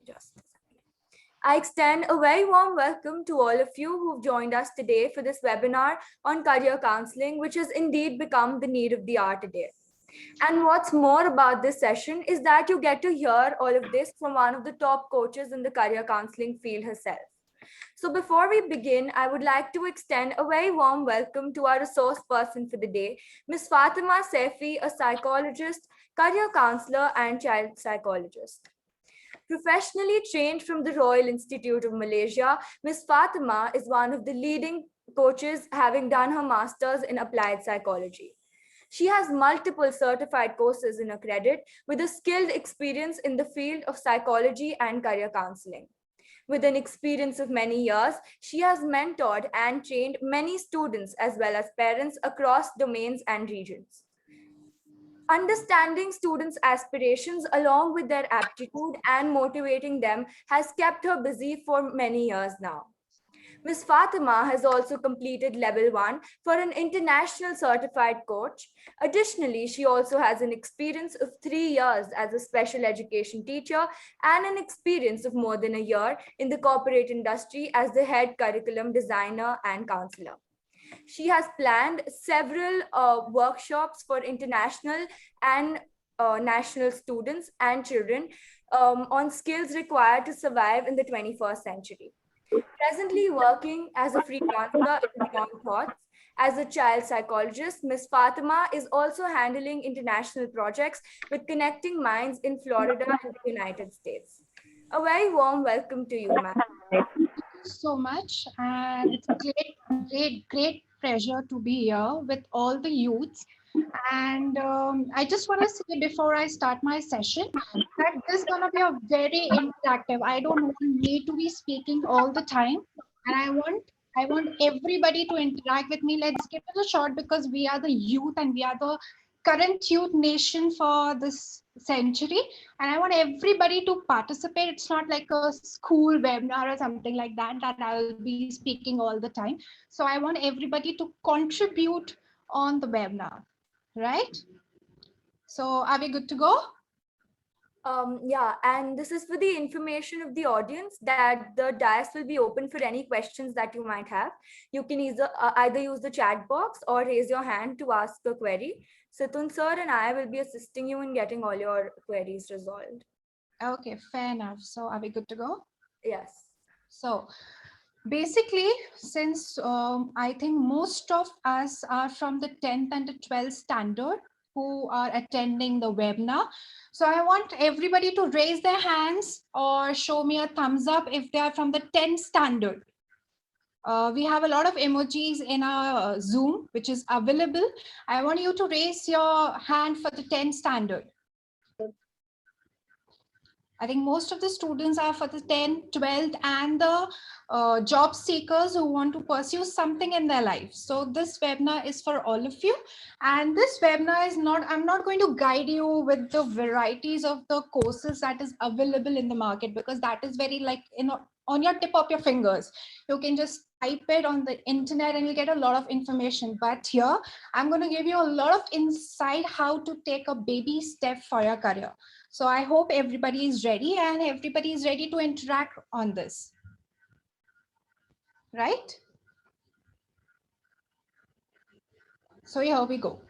Just a second. I extend a very warm welcome to all of you who've joined us today for this webinar on career counseling, which has indeed become the need of the hour today. And what's more about this session is that you get to hear all of this from one of the top coaches in the career counseling field herself. So before we begin, I would like to extend a very warm welcome to our resource person for the day, Ms. Fatima Saifi, a psychologist, career counselor, and child psychologist. Professionally trained from the Royal Institute of Malaysia, Ms. Fatima is one of the leading coaches, having done her master's in applied psychology. She has multiple certified courses in her credit with a skilled experience in the field of psychology and career counseling. With an experience of many years, she has mentored and trained many students as well as parents across domains and regions. Understanding students' aspirations along with their aptitude and motivating them has kept her busy for many years now. Ms. Fatima has also completed level 1 for an international certified coach. Additionally, she also has an experience of 3 years as a special education teacher and an experience of more than a year in the corporate industry as the head curriculum designer and counselor. She has planned several workshops for international and national students and children on skills required to survive in the 21st century. Presently working as a freelancer in Beyond Thoughts, as a child psychologist, Ms. Fatima is also handling international projects with Connecting Minds in Florida and the United States. A very warm welcome to you, ma'am. So much, and it's a great pleasure to be here with all the youths. And I just want to say before I start my session that this is gonna be a very interactive. I don't want me to be speaking all the time, and I want everybody to interact with me. Let's give it a shot because we are the youth and we are the current youth nation for this century, and I want everybody to participate. It's not like a school webinar or something like that I'll be speaking all the time. So I want everybody to contribute on the webinar, right? So are we good to go? Yeah, and this is for the information of the audience that the dais will be open for any questions that you might have. You can either use the chat box or raise your hand to ask a query. Situn sir and I will be assisting you in getting all your queries resolved. Okay, fair enough. So are we good to go? Yes. So basically, since I think most of us are from the 10th and the 12th standard who are attending the webinar. So I want everybody to raise their hands or show me a thumbs up if they are from the 10th standard. We have a lot of emojis in our Zoom, which is available. I want you to raise your hand for the 10th standard. I think most of the students are for the 10th, 12th, and the job seekers who want to pursue something in their life. So this webinar is for all of you. And this webinar is not, I'm not going to guide you with the varieties of the courses that is available in the market, because that is very like, on your tip of your fingers. You can just type it on the internet and you get a lot of information. But here, I'm going to give you a lot of insight how to take a baby step for your career. So I hope everybody is ready and everybody is ready to interact on this. Right? So here we go.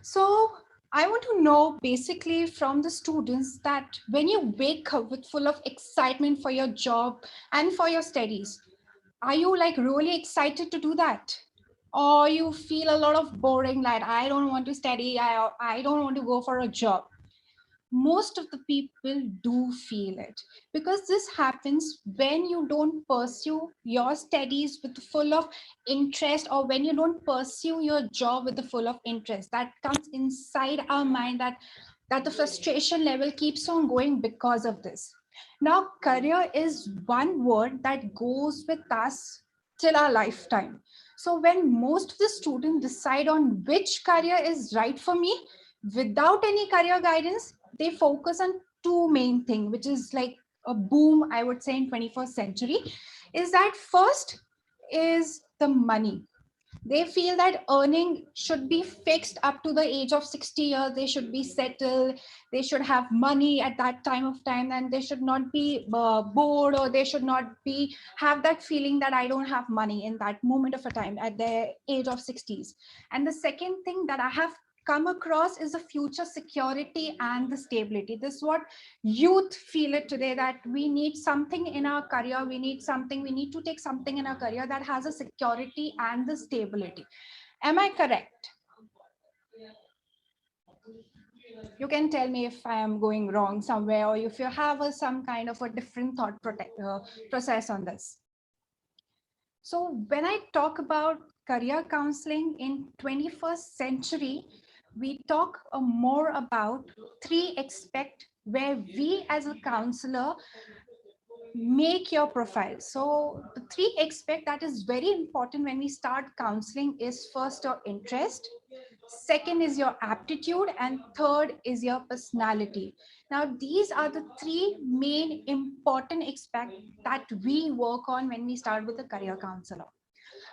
So I want to know basically from the students that when you wake up with full of excitement for your job and for your studies, are you like really excited to do that? Or you feel a lot of boring, like I don't want to study, I don't want to go for a job. Most of the people do feel it, because this happens when you don't pursue your studies with full of interest, or when you don't pursue your job with the full of interest. That comes inside our mind, that the frustration level keeps on going because of this. Now career is one word that goes with us till our lifetime. So when most of the students decide on which career is right for me without any career guidance, they focus on two main things, which is like a boom, I would say, in 21st century. Is that first is the money. They feel that earning should be fixed up to the age of 60 years. They should be settled. They should have money at that time of time, and they should not be bored, or they should not be have that feeling that I don't have money in that moment of a time at the age of 60s. And the second thing that I have come across is the future security and the stability. This is what youth feel it today, that we need something in our career, we need something, we need to take something in our career that has a security and the stability. Am I correct? You can tell me if I am going wrong somewhere, or if you have some kind of a different thought process on this. So when I talk about career counseling in 21st century, we talk more about three aspects where we as a counselor make your profile. So the three aspects that is very important when we start counseling is first your interest, second is your aptitude, and third is your personality. Now these are the three main important aspects that we work on when we start with a career counselor.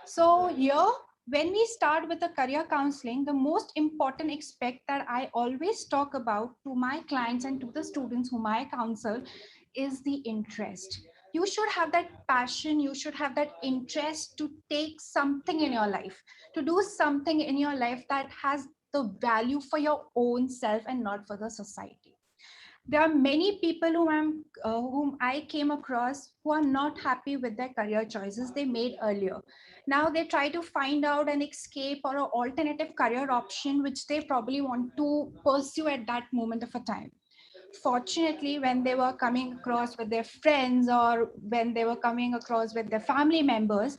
So here, when we start with the career counseling, the most important aspect that I always talk about to my clients and to the students whom I counsel is the interest. You should have that passion, you should have that interest to take something in your life, to do something in your life that has the value for your own self and not for the society. There are many people whom I came across who are not happy with their career choices they made earlier. Now they try to find out an escape or an alternative career option which they probably want to pursue at that moment of a time. Fortunately, when they were coming across with their friends, or when they were coming across with their family members,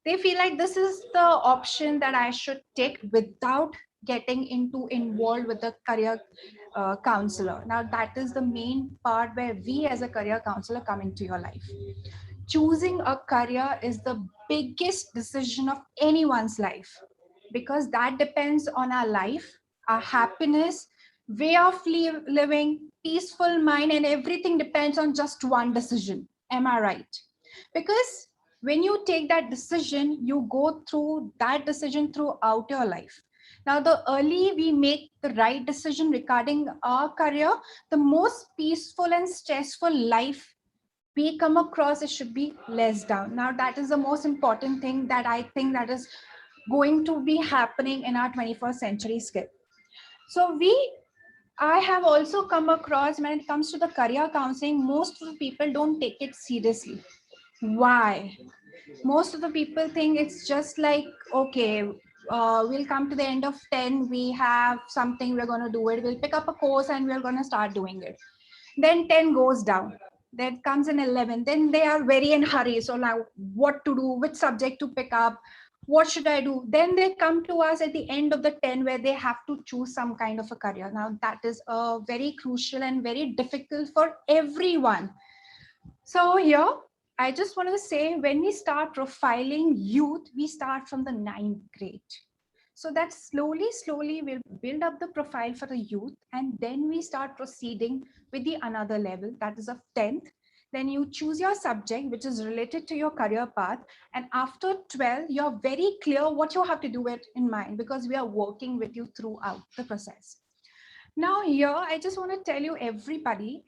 they feel like this is the option that I should take without getting into involved with the career counselor. Now that is the main part where we as a career counselor come into your life. Choosing a career is the biggest decision of anyone's life, because that depends on our life, our happiness, way of living, peaceful mind, and everything depends on just one decision. Am I right? Because when you take that decision, you go through that decision throughout your life. Now, the early we make the right decision regarding our career, the most peaceful and stressful life we come across, it should be less down. Now that is the most important thing that I think that is going to be happening in our 21st century skill. So I have also come across, when it comes to the career counseling, most of the people don't take it seriously. Why? Most of the people think it's just like, okay, we'll come to the end of 10, we have something, we're going to do it, we'll pick up a course and we're going to start doing it. Then 10 goes down, then comes in 11, then they are very in hurry, so now what to do, which subject to pick up, what should I do? Then they come to us at the end of the 10 where they have to choose some kind of a career. Now that is very crucial and very difficult for everyone. So here, I just want to say, when we start profiling youth, we start from the ninth grade. So that slowly we'll build up the profile for the youth, and then we start proceeding with the another level, that is of 10th. Then you choose your subject which is related to your career path, and after 12 you're very clear what you have to do it in mind, because we are working with you throughout the process. Now here, I just want to tell you everybody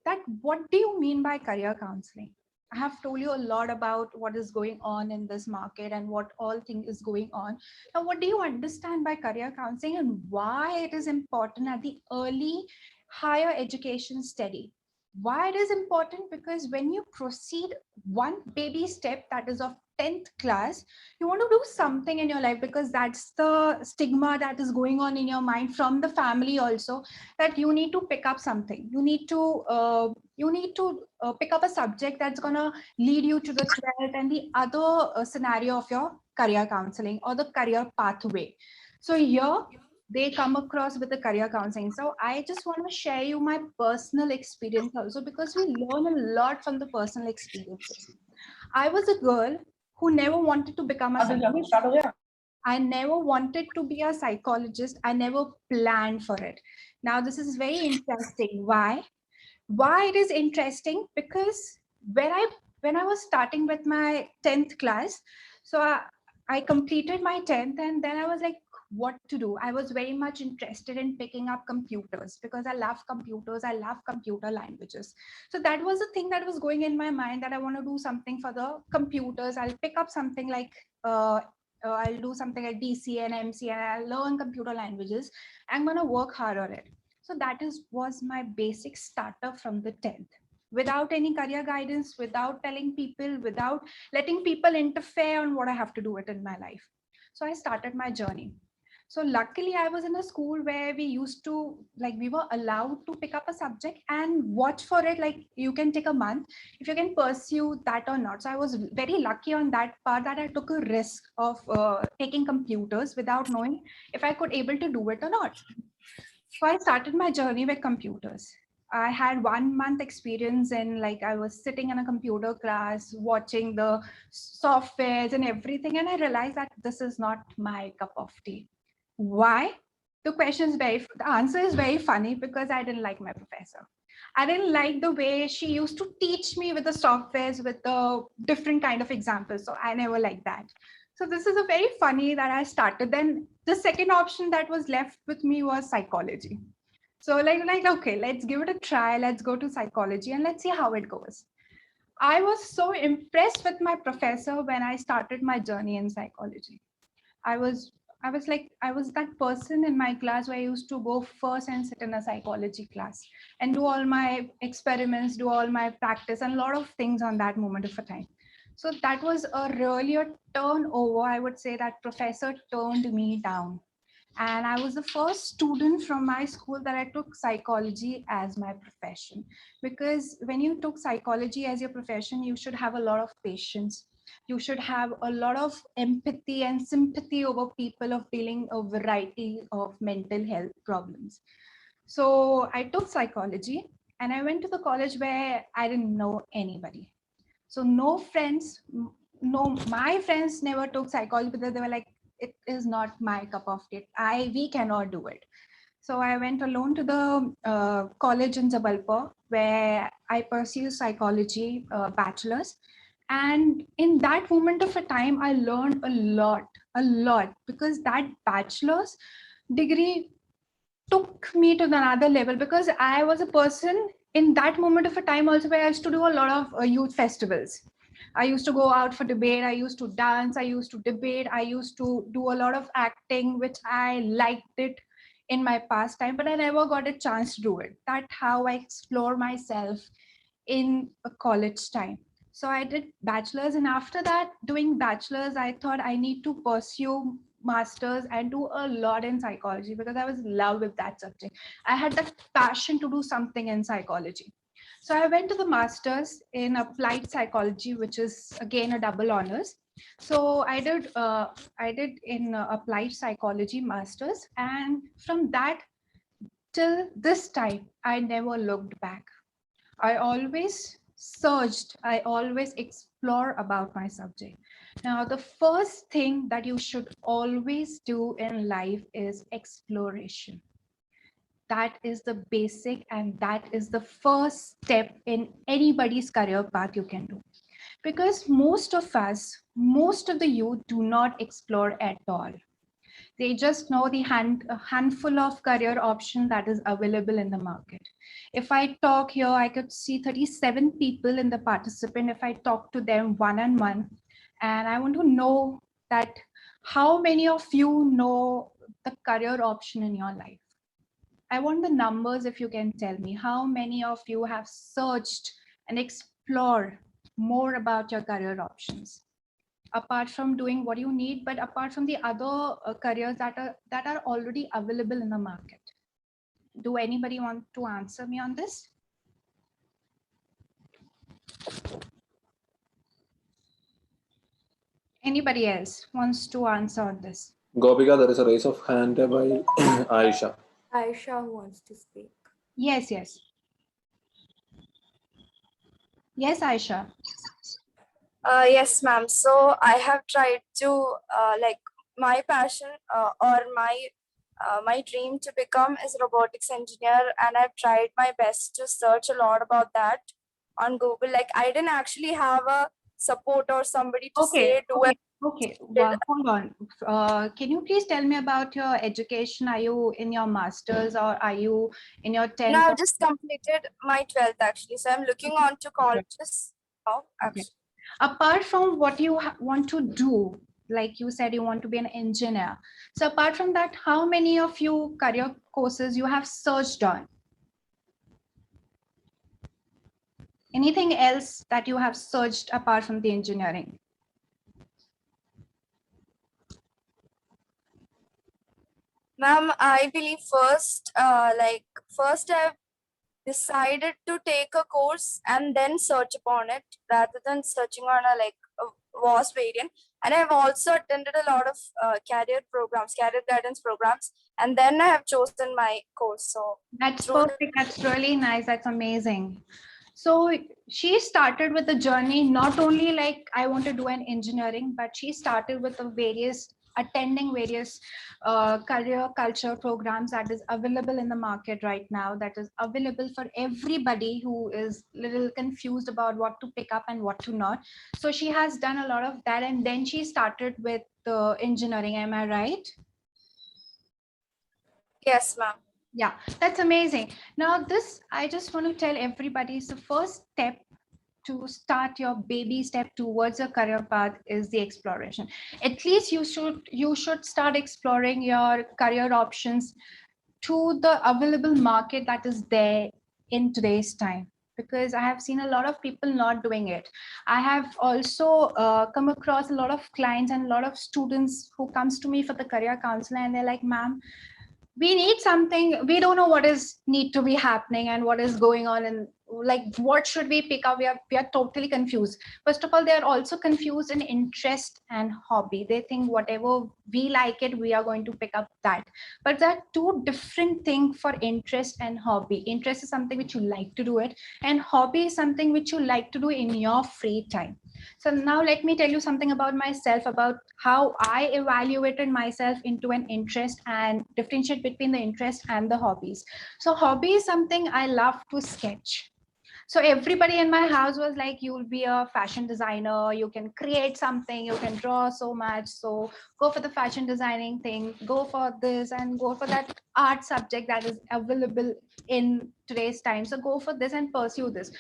that what do you mean by career counseling? I have told you a lot about what is going on in this market and what all thing is going on. Now, what do you understand by career counseling, and why it is important at the early higher education study? Why it is important? Because when you proceed one baby step, that is of 10th class, you want to do something in your life, because that's the stigma that is going on in your mind from the family also, that you need to pick up something, you need to pick up a subject that's going to lead you to the 12th and the other scenario of your career counseling or the career pathway. So here they come across with the career counseling. So I just want to share you my personal experience also, because we learn a lot from the personal experiences. I was a girl who never wanted to become a psychologist. I never wanted to be a psychologist. I never planned for it. Now, this is very interesting. Why? Why it is interesting? Because when I was starting with my 10th class, so I completed my 10th, and then I was like, what to do? I was very much interested in picking up computers because I love computers. I love computer languages. So that was the thing that was going in my mind, that I want to do something for the computers. I'll pick up something like, I'll do something like DC and MC, and I'll learn computer languages. I'm going to work hard on it. So that was my basic starter from the 10th, without any career guidance, without telling people, without letting people interfere on what I have to do it in my life. So I started my journey. So luckily I was in a school where we used to, like, we were allowed to pick up a subject and watch for it. Like, you can take a month if you can pursue that or not. So I was very lucky on that part, that I took a risk of taking computers without knowing if I could able to do it or not. So I started my journey with computers. I had 1 month experience in, like, I was sitting in a computer class, watching the softwares and everything. And I realized that this is not my cup of tea. Why? The answer is very funny, because I didn't like my professor. I didn't like the way she used to teach me with the softwares, with the different kind of examples. So I never liked that. So this is a very funny that I started. Then the second option that was left with me was psychology. So like, okay, let's give it a try. Let's go to psychology and let's see how it goes. I was so impressed with my professor when I started my journey in psychology. I was I was that person in my class where I used to go first and sit in a psychology class and do all my experiments, do all my practice, and a lot of things on that moment of a time. So that was a really a turnover. I would say that professor turned me down. And I was the first student from my school that I took psychology as my profession. Because when you took psychology as your profession, you should have a lot of patience. You should have a lot of empathy and sympathy over people of dealing a variety of mental health problems. So I took psychology and I went to the college where I didn't know anybody. So no friends, no, my friends never took psychology because they were like, it is not my cup of tea. We cannot do it. So I went alone to the college in Jabalpur, where I pursued psychology bachelor's. And in that moment of a time, I learned a lot, because that bachelor's degree took me to another level, because I was a person in that moment of a time also where I used to do a lot of youth festivals. I used to go out for debate. I used to dance. I used to debate. I used to do a lot of acting, which I liked it in my past time, but I never got a chance to do it. That's how I explore myself in a college time. So I did bachelor's, and after that, doing bachelor's, I thought I need to pursue masters and do a lot in psychology, because I was in love with that subject. I had that passion to do something in psychology. So I went to the masters in applied psychology, which is again a double honors. So I did in applied psychology masters, and from that till this time, I never looked back. I always searched, I always explore about my subject. Now, the first thing that you should always do in life is exploration. That is the basic, and that is the first step in anybody's career path you can do. Because most of us, most of the youth do not explore at all. They just know a handful of career options that is available in the market. If I talk here, I could see 37 people in the participant. If I talk to them one on one, and I want to know that how many of you know the career option in your life. I want the numbers. If you can tell me how many of you have searched and explored more about your career options, apart from doing what you need, but apart from the other careers that are already available in the market. Do anybody want to answer me on this? Anybody else wants to answer on this? Gopika, there is a raise of hand by Aisha. Aisha who wants to speak. Yes, yes. Yes, Aisha. Yes, ma'am. So I have tried to like my passion or my dream to become is robotics engineer, and I've tried my best to search a lot about that on Google. Like I didn't actually have a support or somebody to say do it. Okay, well, hold on. Can you please tell me about your education? Are you in your master's or are you in your Now 10th? I've just completed my 12th actually. So I'm looking on to colleges now Okay. actually. Apart from what you want to do, like you said, you want to be an engineer. So apart from that, how many of you career courses you have searched on? Anything else that you have searched apart from the engineering? Ma'am, I believe first I've decided to take a course and then search upon it rather than searching on a vast variant. And I've also attended a lot of career programs, career guidance programs, and then I have chosen my course. So That's through perfect. That's really nice. That's amazing. So she started with the journey, not only like I want to do an engineering, but she started with the attending various career culture programs that is available in the market right now, that is available for everybody who is little confused about what to pick up and what to not. So she has done a lot of that, and then she started with the engineering. Am I right? yes, ma'am. Yeah, that's amazing. Now, this I just want to tell everybody is the first step to start your baby step towards a career path is the exploration. At least you should start exploring your career options to the available market that is there in today's time, because I have seen a lot of people not doing it. I have also come across a lot of clients and a lot of students who comes to me for the career counselor, and they're like, ma'am, we need something, we don't know what is need to be happening and what is going on, and like what should we pick up, we are totally confused. First of all, they are also confused in interest and hobby. They think whatever we like it, we are going to pick up that, but there are two different things for interest and hobby. Interest is something which you like to do it, and hobby is something which you like to do in your free time. So now let me tell you something about myself, about how I evaluated myself into an interest and differentiate between the interest and the hobbies. So hobby is something I love to sketch. So everybody in my house was like, you'll be a fashion designer, you can create something, you can draw so much. So go for the fashion designing thing, go for this and go for that art subject that is available in today's time. So go for this and pursue this.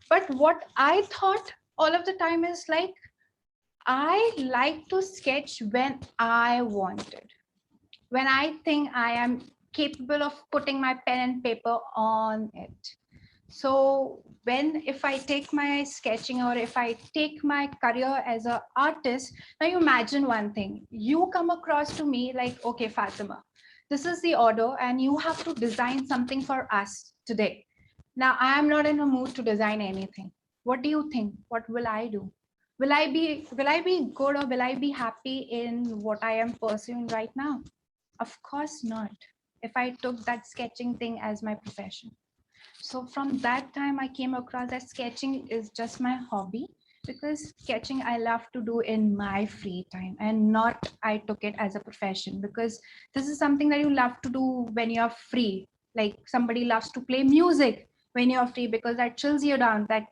But what I thought all of the time is like, I like to sketch when I wanted, when I think I am capable of putting my pen and paper on it. So when if I take my sketching or if I take my career as an artist, now you imagine one thing. You come across to me like, okay, Fatima, this is the order and you have to design something for us today. Now I am not in a mood to design anything. What do you think? What will I do? Will I be good, or will I be happy in what I am pursuing right now? Of course not. If I took that sketching thing as my profession. So from that time, I came across that sketching is just my hobby, because sketching I love to do in my free time, and not I took it as a profession, because this is something that you love to do when you're free. Like somebody loves to play music when you're free because that chills you down, that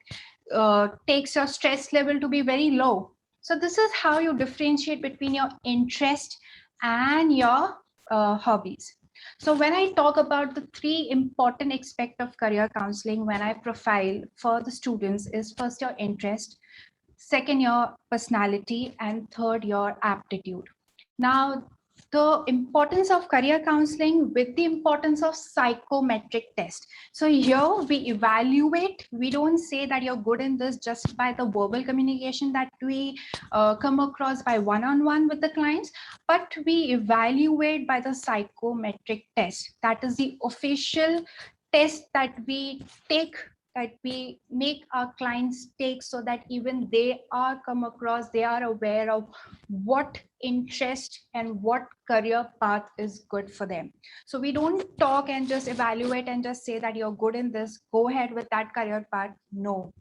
takes your stress level to be very low. So this is how you differentiate between your interest and your hobbies. So when I talk about the three important aspects of career counseling when I profile for the students is first your interest, second your personality, and third your aptitude. Now, the importance of career counseling with the importance of psychometric test. So here we evaluate, we don't say that you're good in this just by the verbal communication that we come across by one-on-one with the clients, but we evaluate by the psychometric test. That is the official test that we take, that we make our clients take, so that even they are come across, they are aware of what interest and what career path is good for them. So we don't talk and just evaluate and just say that you're good in this, go ahead with that career path. No,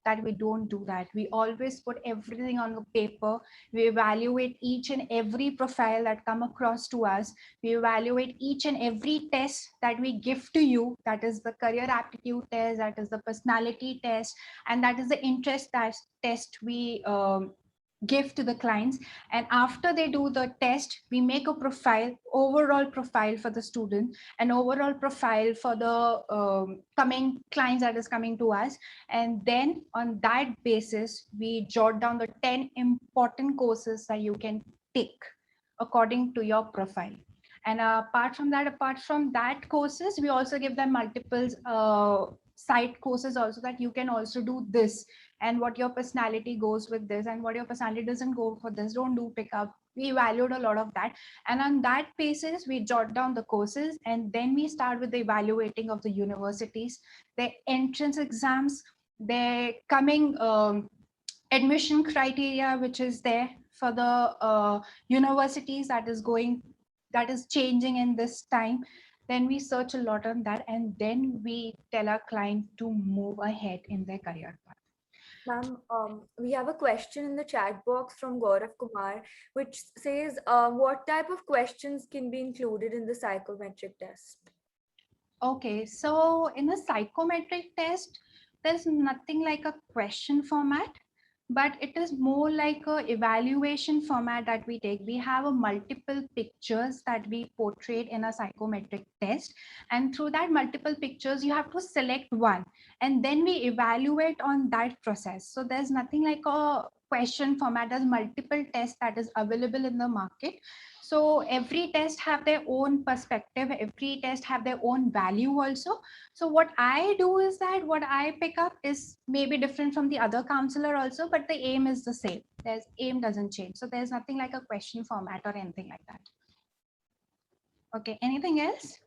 that we don't do that. We always put everything on the paper. We evaluate each and every profile that come across to us. We evaluate each and every test that we give to you. That is the career aptitude test, that is the personality test, and that is the interest test we give to the clients, and after they do the test we make a profile, overall profile for the student, an overall profile for the coming clients that is coming to us, and then on that basis we jot down the 10 important courses that you can take according to your profile. And apart from that courses, we also give them multiple side courses also, that you can also do this, and what your personality goes with this and what your personality doesn't go for this, don't do pickup. We valued a lot of that, and on that basis we jot down the courses, and then we start with the evaluating of the universities, their entrance exams, their coming admission criteria which is there for the universities that is changing in this time. Then we search a lot on that, and then we tell our client to move ahead in their career path. Ma'am, we have a question in the chat box from Gaurav Kumar, which says, what type of questions can be included in the psychometric test? Okay, so in a psychometric test, there's nothing like a question format, but it is more like a evaluation format that we take. We have a multiple pictures that we portrayed in a psychometric test, and through that multiple pictures you have to select one, and then we evaluate on that process. So there's nothing like a question format. There's multiple tests that is available in the market. So every test have their own perspective, every test have their own value also. So what I do is that what I pick up is maybe different from the other counselor also, but the aim is the same. There's aim doesn't change. So there's nothing like a question format or anything like that. Okay, anything else?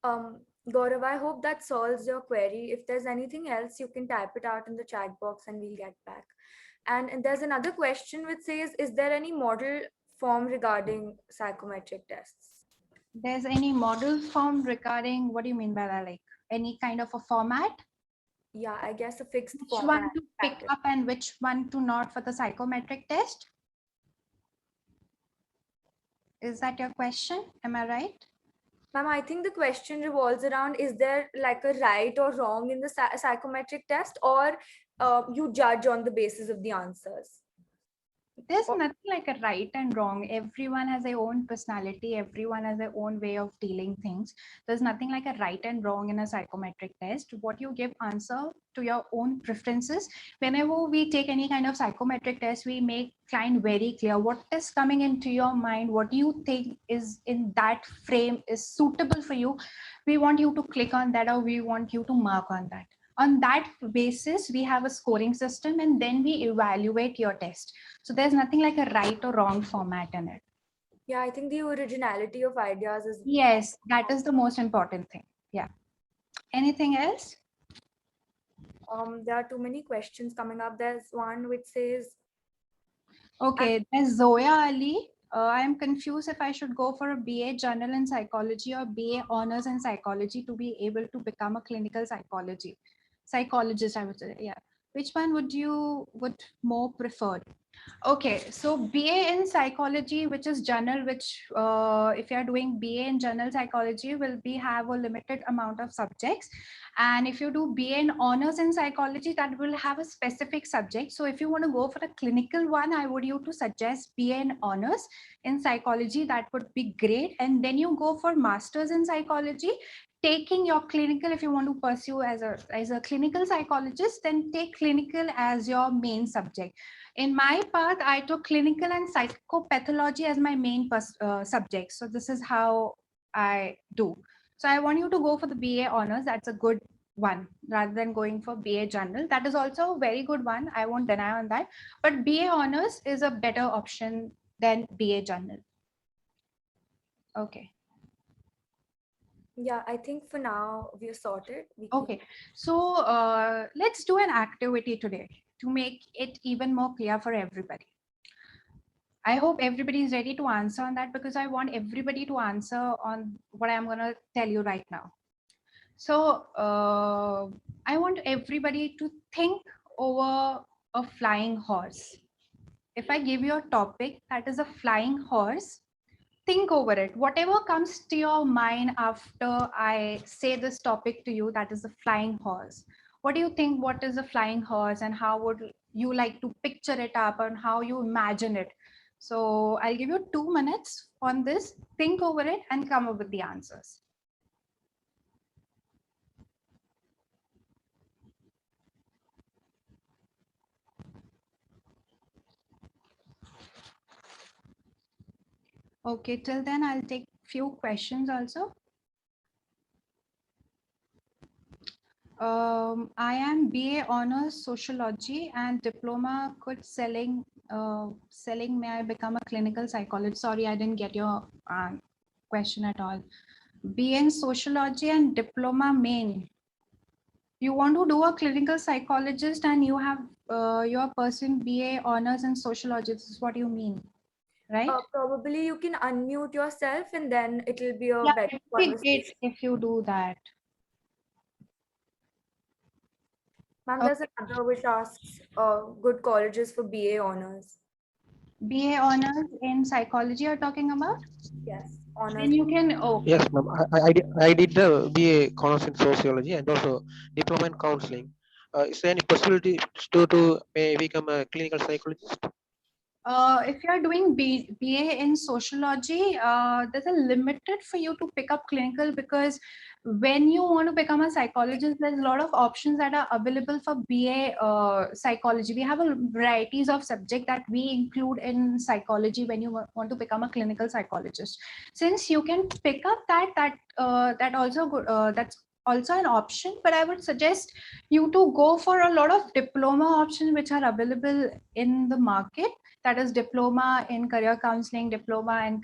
Gaurav, I hope that solves your query. If there's anything else, you can type it out in the chat box and we'll get back. And there's another question which says, is there any model form regarding psychometric tests? There's any model form regarding, what do you mean by that? Like any kind of a format? Yeah, I guess a fixed Which format. one to pick up and which one to not for the psychometric test? Is that your question? Am I right? Ma'am, I think the question revolves around, is there like a right or wrong in the psychometric test, or you judge on the basis of the answers? There's nothing like a right and wrong. Everyone has their own personality. Everyone has their own way of dealing things. There's nothing like a right and wrong in a psychometric test. What you give answer to your own preferences. Whenever we take any kind of psychometric test, we make client very clear what is coming into your mind, what you think is in that frame is suitable for you. We want you to click on that, or we want you to mark on that. On that basis, we have a scoring system, and then we evaluate your test. So there's nothing like a right or wrong format in it. Yeah, I think the originality of ideas is... Yes, that is the most important thing. Yeah. Anything else? There are too many questions coming up. There's one which says... Okay, there's Zoya Ali. I am confused if I should go for a BA General in Psychology or BA Honors in Psychology to be able to become a clinical psychologist, I would say. Yeah. Which one would more prefer? Okay, so BA in psychology, which is general, which if you are doing BA in general psychology, will have a limited amount of subjects. And if you do BA in honors in psychology, that will have a specific subject. So if you want to go for a clinical one, I would you to suggest BA in honors in psychology. That would be great. And then you go for masters in psychology, taking your clinical. If you want to pursue as a clinical psychologist, then take clinical as your main subject. In my path, I took clinical and psychopathology as my main subject. So this is how I do. So I want you to go for the BA honors. That's a good one, rather than going for BA general. That is also a very good one. I won't deny on that. But BA honors is a better option than BA general. Okay. Yeah, I think for now we're sorted. Okay, so let's do an activity today to make it even more clear for everybody. I hope everybody is ready to answer on that, because I want everybody to answer on what I'm going to tell you right now. So I want everybody to think over a flying horse. If I give you a topic that is a flying horse, think over it. Whatever comes to your mind after I say this topic to you, that is a flying horse. What do you think? What is a flying horse, and how would you like to picture it up and how you imagine it. So I'll give you 2 minutes on this. Think over it and come up with the answers. Okay, till then I'll take few questions also. I am BA Honors Sociology and Diploma. Could selling may I become a clinical psychologist? Sorry, I didn't get your question at all. BA in Sociology and Diploma main. You want to do a clinical psychologist and you have your person BA Honors in Sociology. This is what you mean, right? Probably you can unmute yourself and then it will be a Yeah, better it would be conversation. great if you do that. Ma'am, there's another which asks good colleges for BA honors. BA Honors in Psychology you're talking about? Yes, honors. Then you can, oh, Yes, ma'am. I did the BA honors in sociology and also diploma in counseling. Is there any possibility to may become a clinical psychologist? if you're doing BA in sociology, there's a limited for you to pick up clinical, because when you want to become a psychologist, there's a lot of options that are available for BA psychology. We have a varieties of subject that we include in psychology when you want to become a clinical psychologist. Since you can pick up that also good, that's also an option, but I would suggest you to go for a lot of diploma options which are available in the market. That is diploma in career counseling, diploma in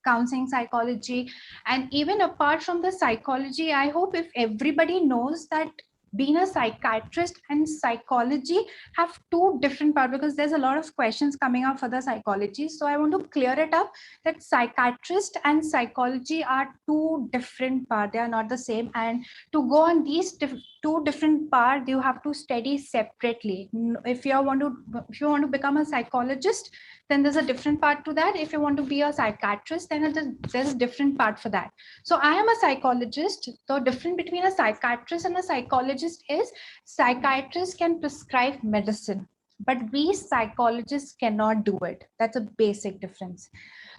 counseling psychology. And even apart from the psychology, I hope if everybody knows that being a psychiatrist and psychology have two different parts, because there's a lot of questions coming up for the psychology. So I want to clear it up that psychiatrist and psychology are two different parts. They are not the same. And to go on these two different parts, you have to study separately. If you want to become a psychologist, then there's a different part to that. If you want to be a psychiatrist, then there's a different part for that. So I am a psychologist. The difference between a psychiatrist and a psychologist is psychiatrists can prescribe medicine, but we psychologists cannot do it. That's a basic difference.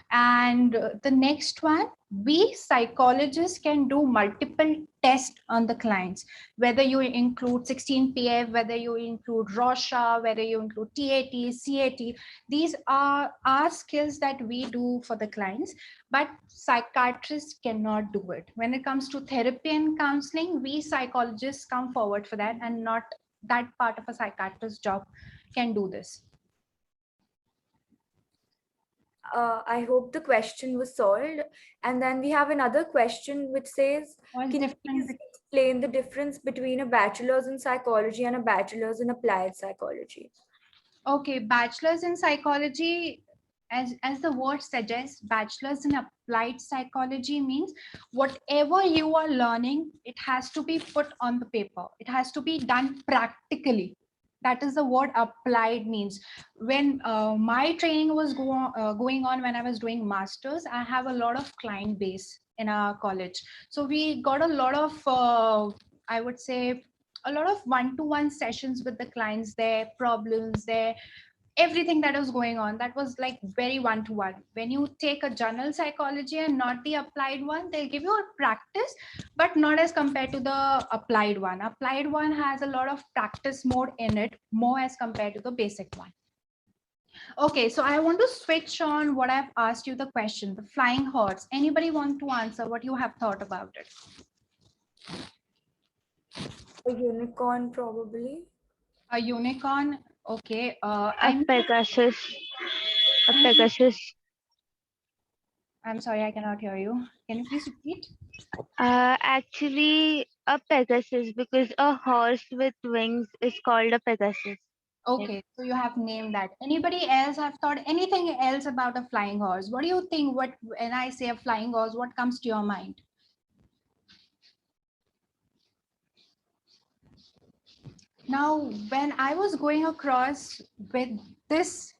And the next one, we psychologists can do multiple tests on the clients, whether you include 16PF, whether you include Rorschach, whether you include TAT, CAT. These are our skills that we do for the clients, but psychiatrists cannot do it. When it comes to therapy and counseling, we psychologists come forward for that, and not that part of a psychiatrist's job can do this. I hope the question was solved. And then we have another question which says, can you please explain the difference between a bachelor's in psychology and a bachelor's in applied psychology? Okay, bachelor's in psychology, as the word suggests, bachelor's in applied psychology means whatever you are learning, it has to be put on the paper. It has to be done practically. That is the word applied means. When my training was going on when I was doing masters, I have a lot of client base in our college. So we got a lot of, I would say, a lot of one-to-one sessions with the clients, their problems, their everything that was going on. That was like very one-to-one. When you take a general psychology and not the applied one, they'll give you a practice, but not as compared to the applied one. Applied one has a lot of practice mode in it, more as compared to the basic one. Okay, so I want to switch on what I've asked you the question, the flying horse. Anybody want to answer what you have thought about it? A unicorn, probably. A unicorn. Okay. A Pegasus. A Pegasus. I'm sorry, I cannot hear you. Can you please repeat? Actually, a Pegasus, because a horse with wings is called a Pegasus. Okay, so you have named that. Anybody else have thought anything else about a flying horse? What do you think? What when I say a flying horse, what comes to your mind? Now, when I was going across with this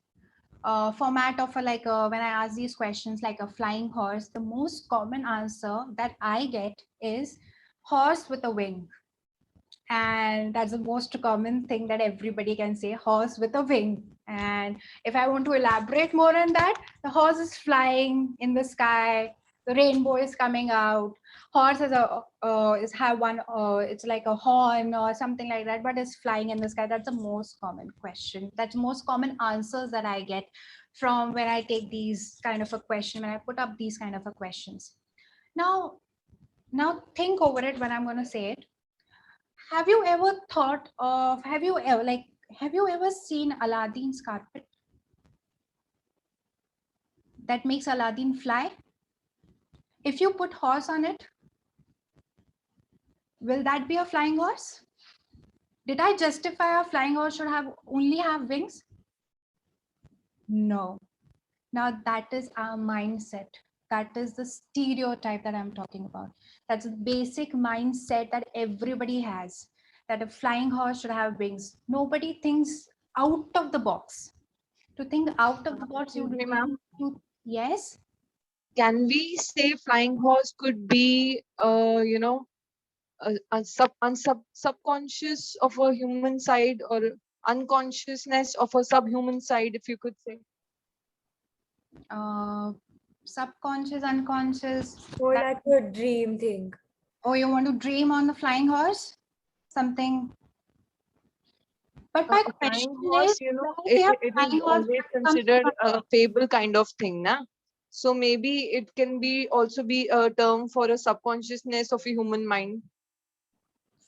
format of when I ask these questions like a flying horse, the most common answer that I get is horse with a wing. And that's the most common thing that everybody can say, horse with a wing. And if I want to elaborate more on that, the horse is flying in the sky, the rainbow is coming out, horse is have one it's like a horn or something like that, but it's flying in the sky. That's the most common question, that's the most common answers that I get from when I take these kind of a question, when I put up these kind of a questions. Now think over it when I'm going to say it. Have you ever thought of, have you ever seen Aladdin's carpet that makes Aladdin fly? If you put horse on it, will that be a flying horse? Did I justify a flying horse should only have wings? No. Now that is our mindset. That is the stereotype that I'm talking about. That's the basic mindset that everybody has, that a flying horse should have wings. Nobody thinks out of the box. To think out of the box, Ma'am, yes. can we say flying horse could be, subconscious of a human side, or unconsciousness of a subhuman side, if you could say? Subconscious, unconscious. More like a dream thing. Oh, you want to dream on the flying horse? Something. But my A question flying horse, is, it is always considered a fable kind of thing, na? So maybe it can be also be a term for a subconsciousness of a human mind.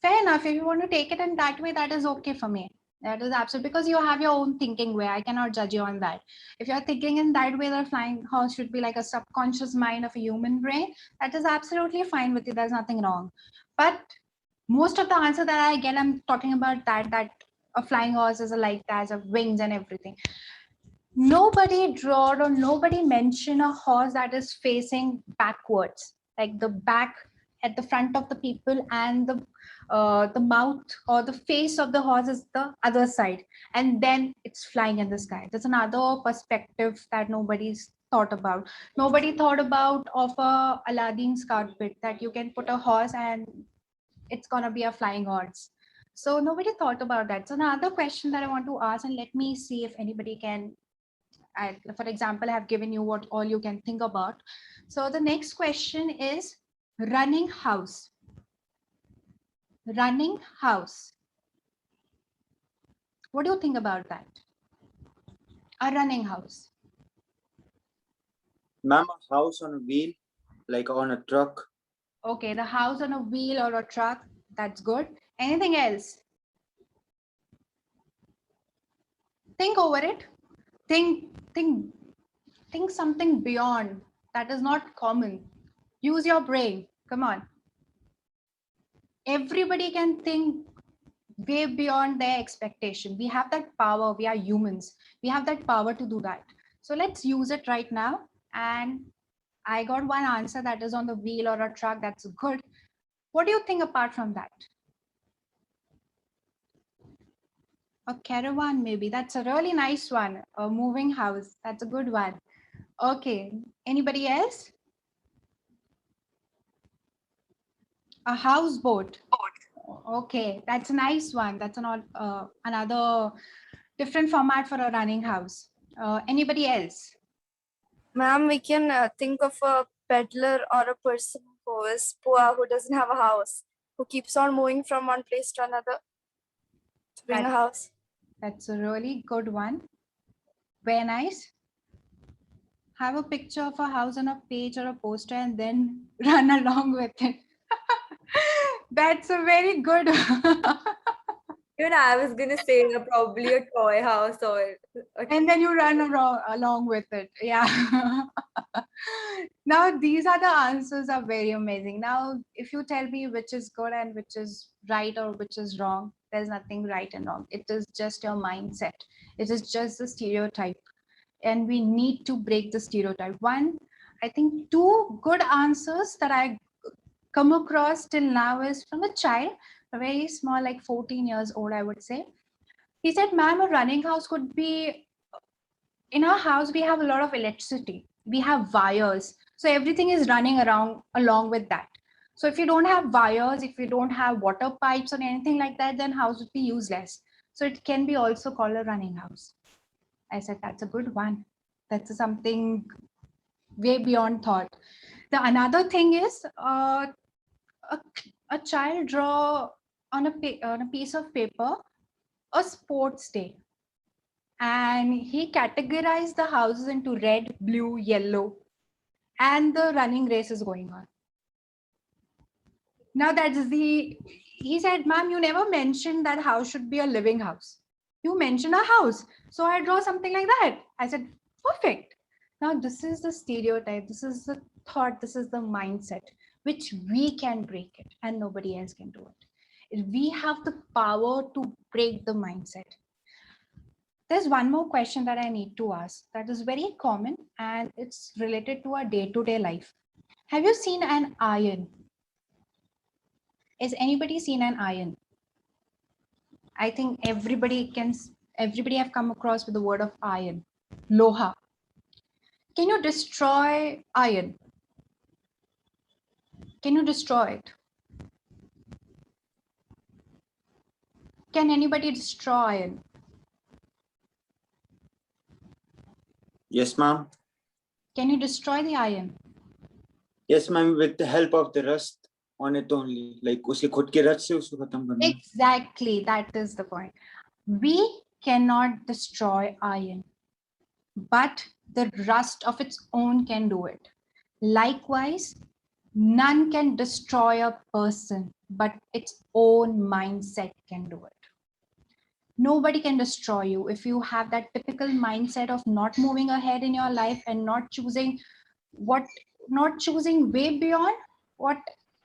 fair enough. If you want to take it in that way, that is okay for me. That is absolutely, because you have your own thinking way. I cannot judge you on that. If you're thinking in that way, that flying horse should be like a subconscious mind of a human brain, that is absolutely fine with you. There's nothing wrong. But most of the answer that I get, I'm talking about that a flying horse is like that, has wings and everything. Nobody drawed or nobody mentioned a horse that is facing backwards, like the back at the front of the people, and the mouth or the face of the horse is the other side, and then it's flying in the sky. That's another perspective that nobody's thought about. Nobody thought about of a Aladdin's carpet, that you can put a horse and it's gonna be a flying horse. So nobody thought about that. So another question that I want to ask, and let me see if anybody can, for example, I have given you what all you can think about. So the next question is running house. Running house. What do you think about that? A running house. Ma'am, a house on a wheel, like on a truck. Okay, the house on a wheel or a truck. That's good. Anything else? Think over it. Think something beyond that is not common. Use your brain. Come on. Everybody can think way beyond their expectation. We have that power. We are humans. We have that power to do that. So let's use it right now. And I got one answer that is on the wheel or a truck. That's good. What do you think apart from that? A caravan, maybe. That's a really nice one. A moving house. That's a good one. Okay. Anybody else? A houseboat. Okay, that's a nice one. That's another different format for a running house. Anybody else? Ma'am, we can think of a peddler or a person who is poor, who doesn't have a house, who keeps on moving from one place to another to bring a house. That's a really good one. Very nice. Have a picture of a house on a page or a poster and then run along with it. That's a very good. You know, I was gonna say probably a toy house or and then you run along with it. Yeah. Now these are the answers are very amazing. Now, if you tell me which is good and which is right or which is wrong, there's nothing right and wrong. It is just your mindset. It is just the stereotype. And we need to break the stereotype. One, I think two good answers that I come across till now is from a child, a very small, like 14 years old, I would say. He said, ma'am, a running house could be, in our house, we have a lot of electricity. We have wires. So everything is running around along with that. So if you don't have wires, if you don't have water pipes or anything like that, then house would be useless. So it can be also called a running house. I said, that's a good one. That's something way beyond thought. The another thing is a child draw on on a piece of paper a sports day, and he categorized the houses into red, blue, yellow, and the running race is going on. Now he said, ma'am, you never mentioned that house should be a living house. You mentioned a house. So I draw something like that. I said, perfect. Now this is the stereotype. This is the thought. This is the mindset, which we can break it and nobody else can do it. We have the power to break the mindset. There's one more question that I need to ask that is very common and it's related to our day-to-day life. Have you seen an iron? Is anybody seen an iron? I think everybody have come across with the word of iron, loha. Can you destroy iron? Can you destroy it? Can anybody destroy iron? Yes, ma'am. Can you destroy the iron? Yes, ma'am, with the help of the rust on it only. Like uske khud ke rust se usko khatam karna. Exactly, that is the point. We cannot destroy iron, but the rust of its own can do it. Likewise, none can destroy a person, but its own mindset can do it. Nobody can destroy you if you have that typical mindset of not moving ahead in your life and not choosing way beyond what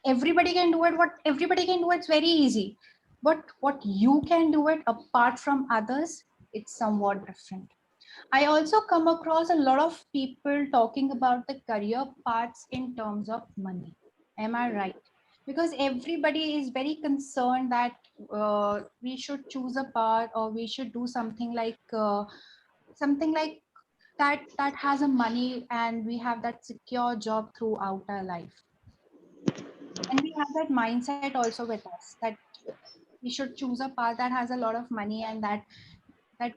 everybody can do it. What everybody can do, it's very easy. But what you can do it apart from others, it's somewhat different. I also come across a lot of people talking about the career paths in terms of money. Am I right? Because everybody is very concerned that we should choose a path or we should do something like that has a money and we have that secure job throughout our life. And we have that mindset also with us that we should choose a path that has a lot of money and that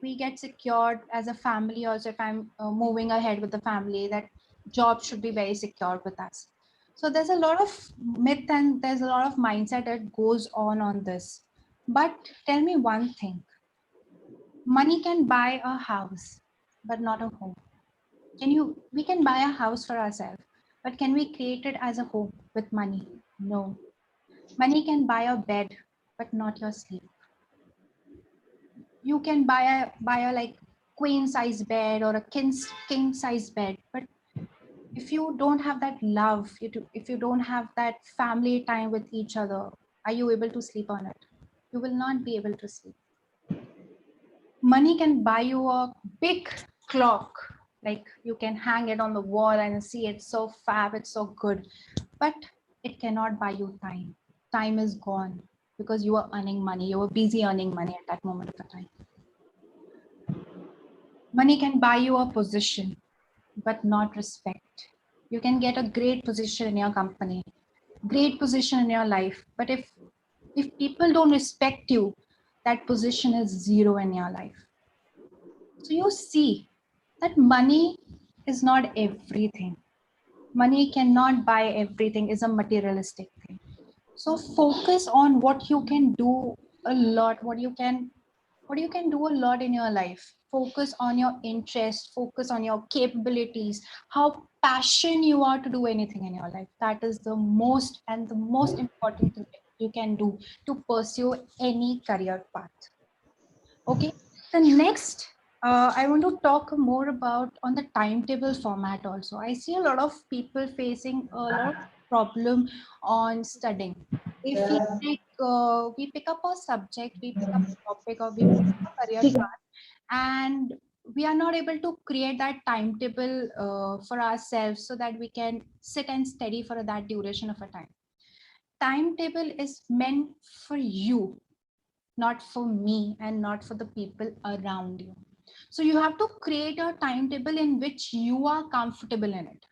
we get secured as a family. Also, if I'm moving ahead with the family, that job should be very secure with us. So there's a lot of myth and there's a lot of mindset that goes on this. But tell me one thing: money can buy a house, but not a home. We can buy a house for ourselves, but can we create it as a home with money? No. Money can buy a bed, but not your sleep. You can buy a like queen size bed or a king size bed, but if you don't have that love, if you don't have that family time with each other, are you able to sleep on it? You will not be able to sleep. Money can buy you a big clock, like you can hang it on the wall and see it's so fab, it's so good, but it cannot buy you time. Time is gone because you are earning money. You were busy earning money at that moment of the time. Money can buy you a position, but not respect. You can get a great position in your company, great position in your life, but if people don't respect you, that position is zero in your life. So you see that money is not everything. Money cannot buy everything, is a materialistic thing. So focus on what you can do a lot, what you can do a lot in your life. Focus on your interest, focus on your capabilities, how passionate you are to do anything in your life. That is the most important thing you can do to pursue any career path. Okay, the next, I want to talk more about on the timetable format also. I see a lot of people facing a lot of problem on studying. If we pick up a subject, we pick up a topic, or we pick up a career path, and we are not able to create that timetable for ourselves so that we can sit and study for that duration of a time. Timetable is meant for you, not for me and not for the people around you. So you have to create a timetable in which you are comfortable in it.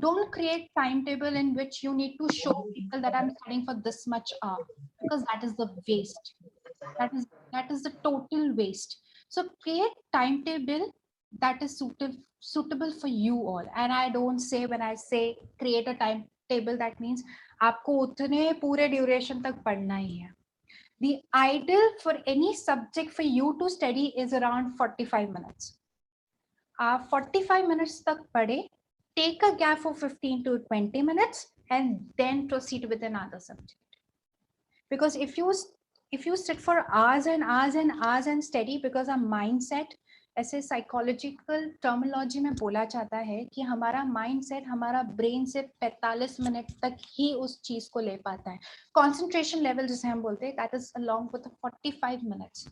Don't create timetable in which you need to show people that I'm studying for this much hour, because that is the waste. That is the total waste. So create timetable that is suitable for you all. And I don't say, when I say create a timetable, that means आपको उतने पूरे duration तक पढ़ना ही है. The ideal for any subject for you to study is around 45 minutes. 45 minutes तक पढ़े, take a gap for 15 to 20 minutes, and then proceed with another subject. Because if you sit for hours and hours and hours and study, because our mindset, ऐसे psychological terminology में बोला जाता है कि हमारा mindset, हमारा brain से 45 minute तक ही उस चीज को ले पाता है. Concentration level जिसे हम बोलते हैं, that is along with the 45 minutes.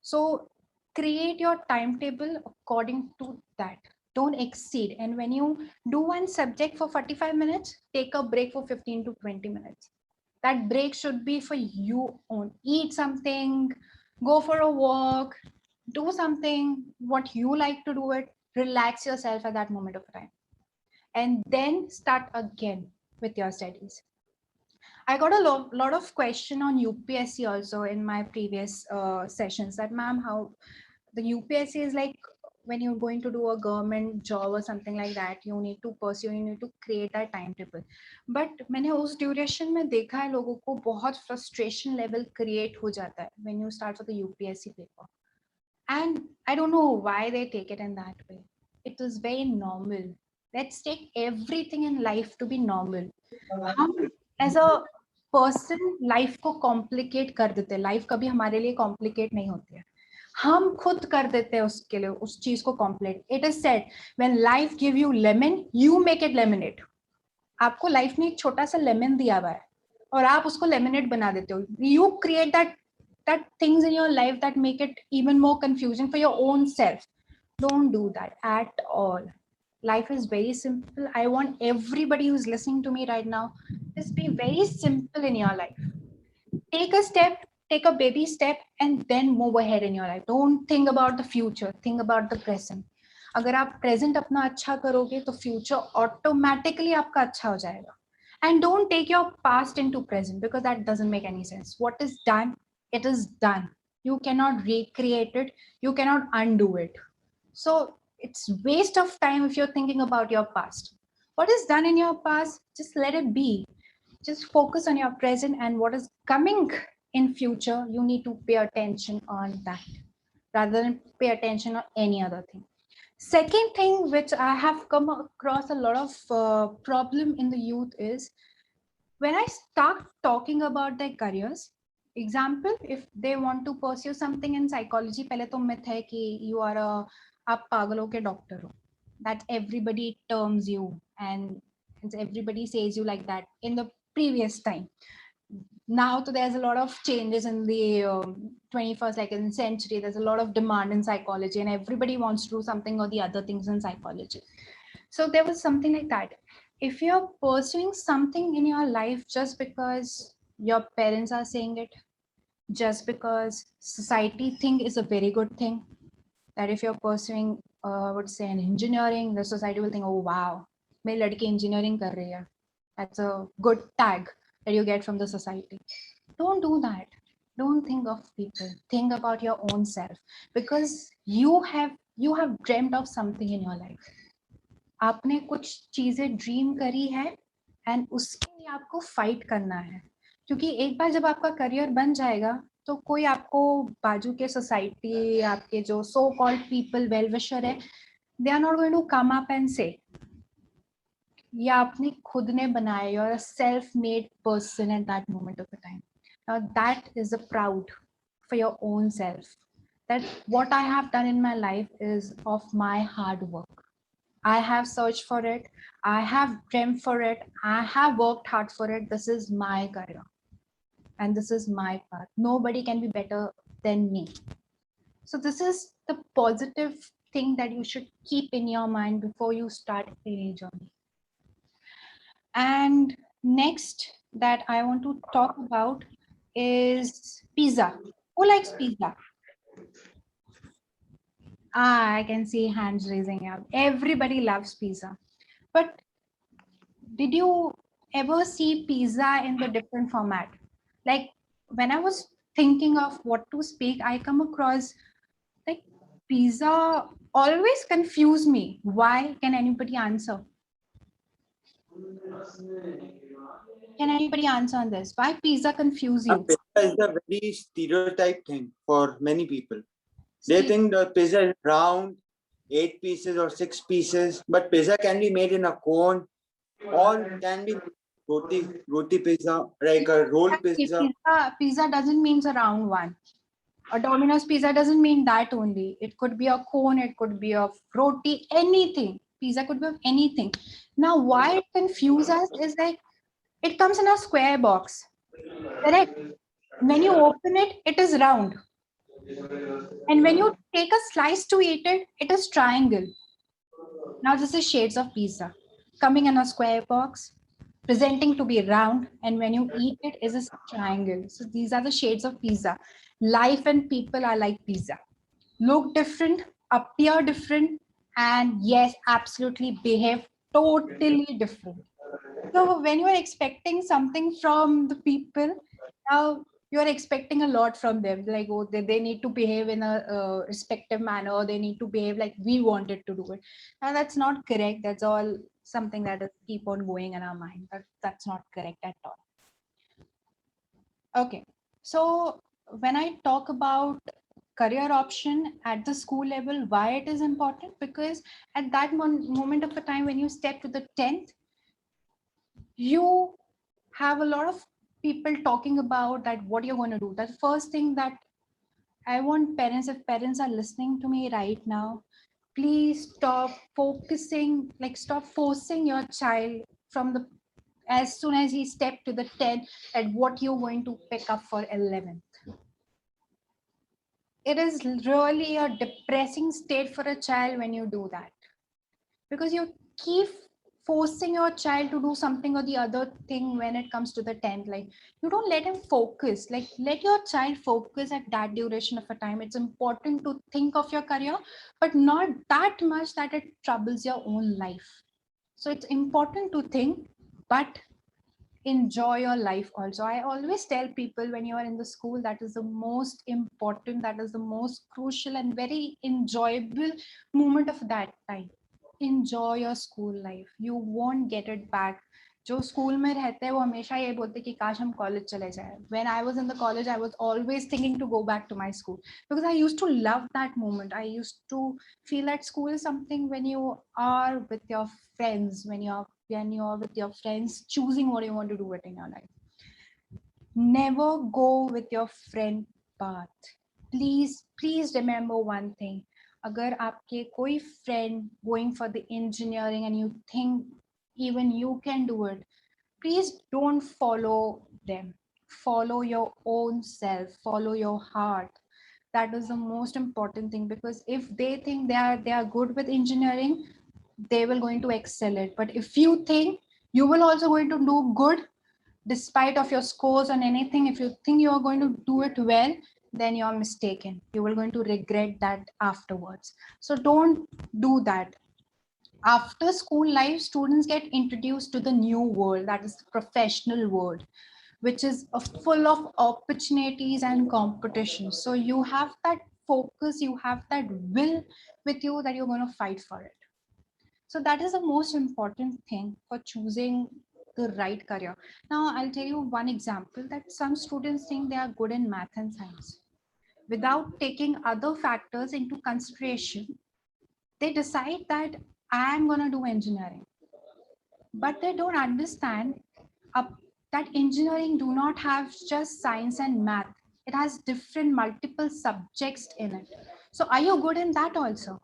So create your timetable according to that. Don't exceed. And when you do one subject for 45 minutes, take a break for 15 to 20 minutes. That break should be for you own. Eat something, go for a walk, do something what you like to do it, relax yourself at that moment of time. And then start again with your studies. I got a lot of question on UPSC also in my previous sessions, that ma'am, how the UPSC is like, when you're going to do a government job or something like that, you need to pursue, you need to create that timetable. But मैंने उस duration में देखा है लोगों को बहुत frustration level create हो जाता है when you start for the UPSC paper. And I don't know why they take it in that way. It is very normal. Let's take everything in life to be normal. हम as a person life को complicate कर देते हैं. Life कभी हमारे लिए complicate नहीं होती है. हम खुद कर देते हैं उसके लिए उस चीज को complicate. It is said, when life give you lemon, you make it lemonade. आपको life ने एक छोटा सा lemon दिया हुआ है और आप उसको lemonade बना देते हो. You create that things in your life that make it even more confusing for your own self. Don't do that at all. Life is very simple. I want everybody who's listening to me right now, just be very simple in your life. Take a step, take a baby step, and then move ahead in your life. Don't think about the future, think about the present. अगर आप present अपना अच्छा करोगे तो future automatically आपका अच्छा हो जाएगा. And don't take your past into present, because that doesn't make any sense. What is done, it is done. You cannot recreate it, you cannot undo it. So it's waste of time if you're thinking about your past. What is done in your past, just let it be. Just focus on your present, and what is coming in future, you need to pay attention on that rather than pay attention on any other thing. Second thing which I have come across a lot of problem in the youth is when I start talking about their careers. Example, if they want to pursue something in psychology, पहले तो myth है कि you are a आप पागलों के doctor हो. That everybody terms you and everybody says you like that in the previous time. Now there's a lot of changes in the 21st like in century. There's a lot of demand in psychology and everybody wants to do something or the other things in psychology. So there was something like that. If you're pursuing something in your life just because your parents are saying it, just because society think is a very good thing, that if you're pursuing I would say an engineering, the society will think, oh wow, मेरी लड़की engineering कर रही है. That's a good tag that you get from the society. Don't do that. Don't think of people. Think about your own self, because you have dreamt of something in your life. आपने कुछ चीजें dream करी है and उसके लिए आपको fight करना है, क्योंकि एक बार जब आपका करियर बन जाएगा तो कोई आपको बाजू के सोसाइटी, आपके जो so called people well wisher है, they are not going to come up and say ये आपने खुद ने बनाया. You are a self made person at that moment of the time. Now that is a proud for your own self, that what I have done in my life is of my hard work. I have searched for it, I have dreamt for it, I have worked hard for it. This is my career and this is my path. Nobody can be better than me. So this is the positive thing that you should keep in your mind before you start any journey. And next that I want to talk about is pizza. Who likes pizza? I can see hands raising up. Everybody loves pizza. But did you ever see pizza in the different format? Like when I was thinking of what to speak, I come across like pizza always confuse me. Why? Can anybody answer? Can anybody answer on this? Why pizza confuse you? Pizza is a very stereotype thing for many people. They think the pizza is round, 8 pieces or 6 pieces, but pizza can be made in a cone or can be roti pizza, like a roll pizza. Pizza doesn't mean a round one. A Domino's pizza doesn't mean that only. It could be a cone, it could be a roti, anything. Pizza could be of anything. Now, why it confuses us is like it comes in a square box. Correct? When you open it, it is round. And when you take a slice to eat it, it is triangle. Now, this is shades of pizza. Coming in a square box, presenting to be round, and when you eat it is a triangle. So these are the shades of pizza. Life and people are like pizza. Look different, appear different, and yes, absolutely behave totally different. So when you are expecting something from the people, now you are expecting a lot from them. Like, oh, they need to behave in a respective manner. They need to behave like we wanted to do it. Now that's not correct. That's all something that is keep on going in our mind. That's not correct at all. Okay, so when I talk about career option at the school level, why it is important? Because at that moment of the time when you step to the 10th, you have a lot of people talking about that what you're going to do. That's the first thing that I want parents, if parents are listening to me right now, please stop focusing, like stop forcing your child from the as soon as he stepped to the 10 at what you're going to pick up for 11th. It is really a depressing state for a child when you do that, because you keep forcing your child to do something or the other thing when it comes to the 10th. Like you don't let him focus, like let your child focus at that duration of a time. It's important to think of your career, but not that much that it troubles your own life. So it's important to think, but enjoy your life also. I always tell people, when you are in the school, that is the most important, that is the most crucial and very enjoyable moment of that time. Enjoy your school life. You won't get it back. जो school में रहते हैं वो हमेशा ये बोलते कि काश हम कॉलेज चले जाए. When I was in the college, I was always thinking to go back to my school because I used to love that moment. I used to feel that school is something when you are with your friends, when you're with your friends choosing what you want to do it in your life. Never go with your friend path. Please remember one thing. अगर आपके कोई friend going for the engineering and you think even you can do it, please don't follow them. Follow your own self, follow your heart. That is the most important thing, because if they think they are good with engineering, they will going to excel it. But if you think you will also going to do good despite of your scores on anything, if you think you are going to do it well, then you're mistaken. You will going to regret that afterwards. So don't do that. After school life, students get introduced to the new world, that is the professional world, which is full of opportunities and competition. So you have that focus, you have that will with you that you're going to fight for it. So that is the most important thing for choosing the right career. Now, I'll tell you one example that some students think they are good in math and science. Without taking other factors into consideration, they decide that I am going to do engineering. But they don't understand that engineering do not have just science and math. It has different multiple subjects in it. So are you good in that also?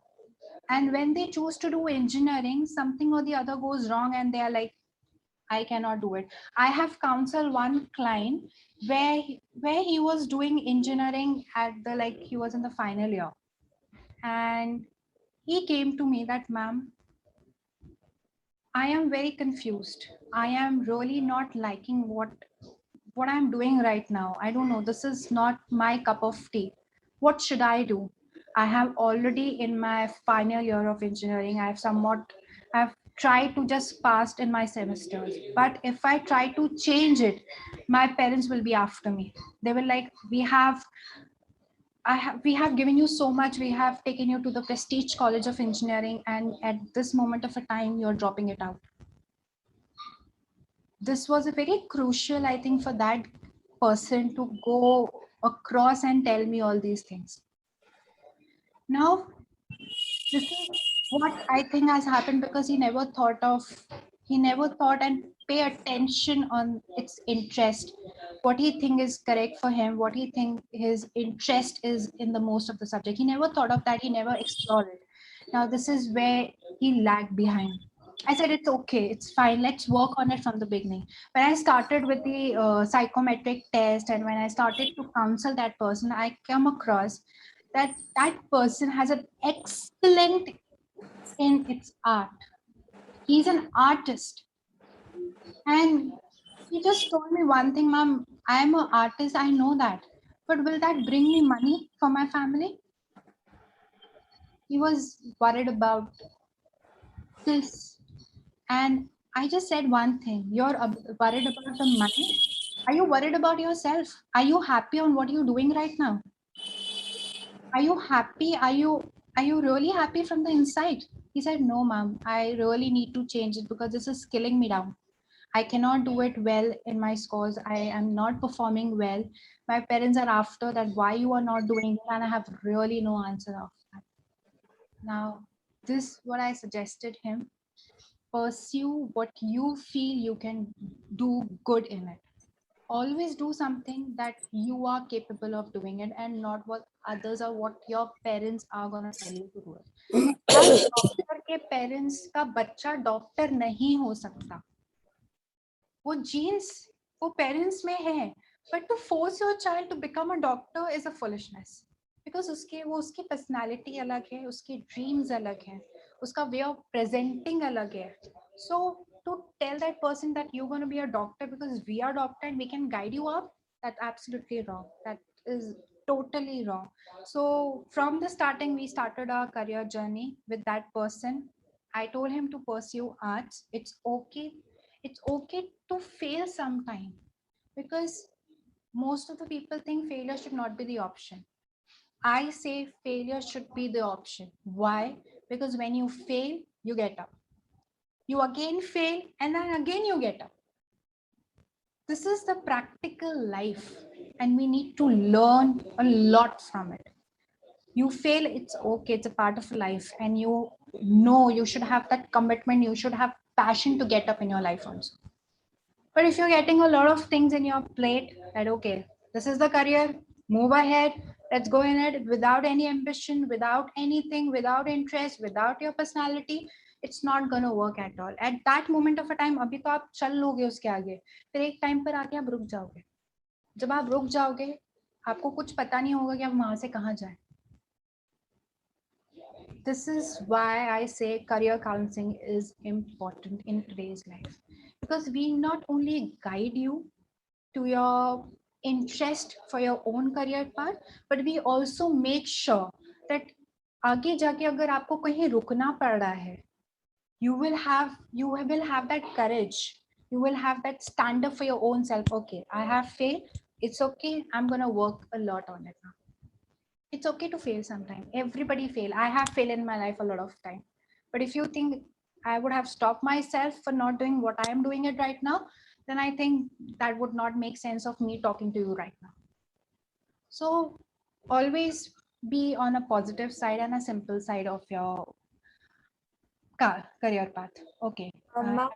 And when they choose to do engineering, something or the other goes wrong and they are like, I cannot do it. I have counseled one client where he was doing engineering at the, like he was in the final year. And he came to me that, ma'am, I am very confused. I am really not liking what I'm doing right now. I don't know. This is not my cup of tea. What should I do? I have already in my final year of engineering, I have try to just pass in my semesters. But if I try to change it, my parents will be after me. They will like, we have given you so much. We have taken you to the prestige college of engineering, and at this moment of a time, you're dropping it out. This was a very crucial, I think, for that person to go across and tell me all these things. Now, this is what I think has happened because he never thought and pay attention on its interest, what he think is correct for him, what he think his interest is in the most of the subject. He never thought of that. He never explored it. Now, this is where he lagged behind. I said, it's okay, it's fine. Let's work on it from the beginning. When I started with the psychometric test and when I started to counsel that person, I come across that person has an excellent in its art. He's an artist. And he just told me one thing, Mom, I am an artist, I know that. But will that bring me money for my family? He was worried about this. And I just said one thing, you're worried about the money. Are you worried about yourself? Are you happy on what you're doing right now? Are you happy? Are you really happy from the inside? He said, no, Mom, I really need to change it because this is killing me down. I cannot do it well in my scores. I am not performing well. My parents are after that, why you are not doing it, and I have really no answer of that. Now, this what I suggested him. Pursue what you feel you can do good in it. Always do something that you are capable of doing it and not what others or what your parents are going to tell you to do it. Doctor के parents का बच्चा doctor नहीं हो सकता. वो jeans वो parents में है, but to force your child to become a doctor is a foolishness because उसकी पर्सनालिटी अलग है, उसके ड्रीम्स अलग हैं, उसका वे ऑफ प्रेजेंटिंग अलग है. So to tell that person that you're going to be a doctor because we are doctor and we can guide you up, that's absolutely wrong. That is totally wrong. So from the starting, we started our career journey with that person. I told him to pursue arts. It's okay. It's okay to fail sometime because most of the people think failure should not be the option. I say failure should be the option. Why? Because when you fail, you get up. You again fail and then again you get up. This is the practical life and we need to learn a lot from it. You fail, it's okay, it's a part of life, and you know you should have that commitment, you should have passion to get up in your life also. But if you're getting a lot of things in your plate that okay, this is the career, move ahead, let's go in it without any ambition, without anything, without interest, without your personality, it's not going to work at all. At that moment of a time, अभी तो आप चल लोगे उसके आगे, फिर एक time पर आके आप रुक जाओगे. जब आप रुक जाओगे, आपको कुछ पता नहीं होगा कि आप वहां से कहाँ जाएं. This is why I say career counseling is important in today's life, because we not only guide you to your interest for your own career path, but we also make sure that आगे जाके अगर आपको कहीं रुकना पड़ रहा है, you will have that courage, you will have that stand up for your own self. Okay, I have failed, it's okay, I'm gonna work a lot on it now. It's okay to fail sometime. Everybody fail. I have failed in my life a lot of time. But if you think I would have stopped myself for not doing what I am doing it right now, then I think that would not make sense of me talking to you right now. So always be on a positive side and a simple side of your career path. Okay. Ma'am,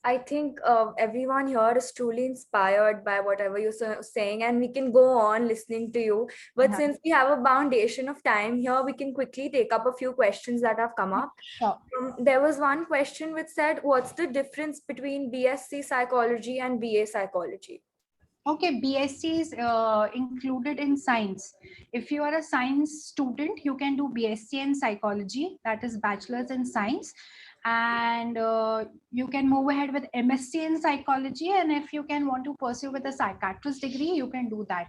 I think everyone here is truly inspired by whatever you're saying, and we can go on listening to you. But since we have a foundation of time here, we can quickly take up a few questions that have come up. Sure. There was one question which said, what's the difference between BSc Psychology and BA Psychology? Okay, BSc is included in science. If you are a science student, you can do BSc in Psychology, that is Bachelor's in Science. And you can move ahead with MSc in Psychology. And if you can want to pursue with a psychiatrist degree, you can do that.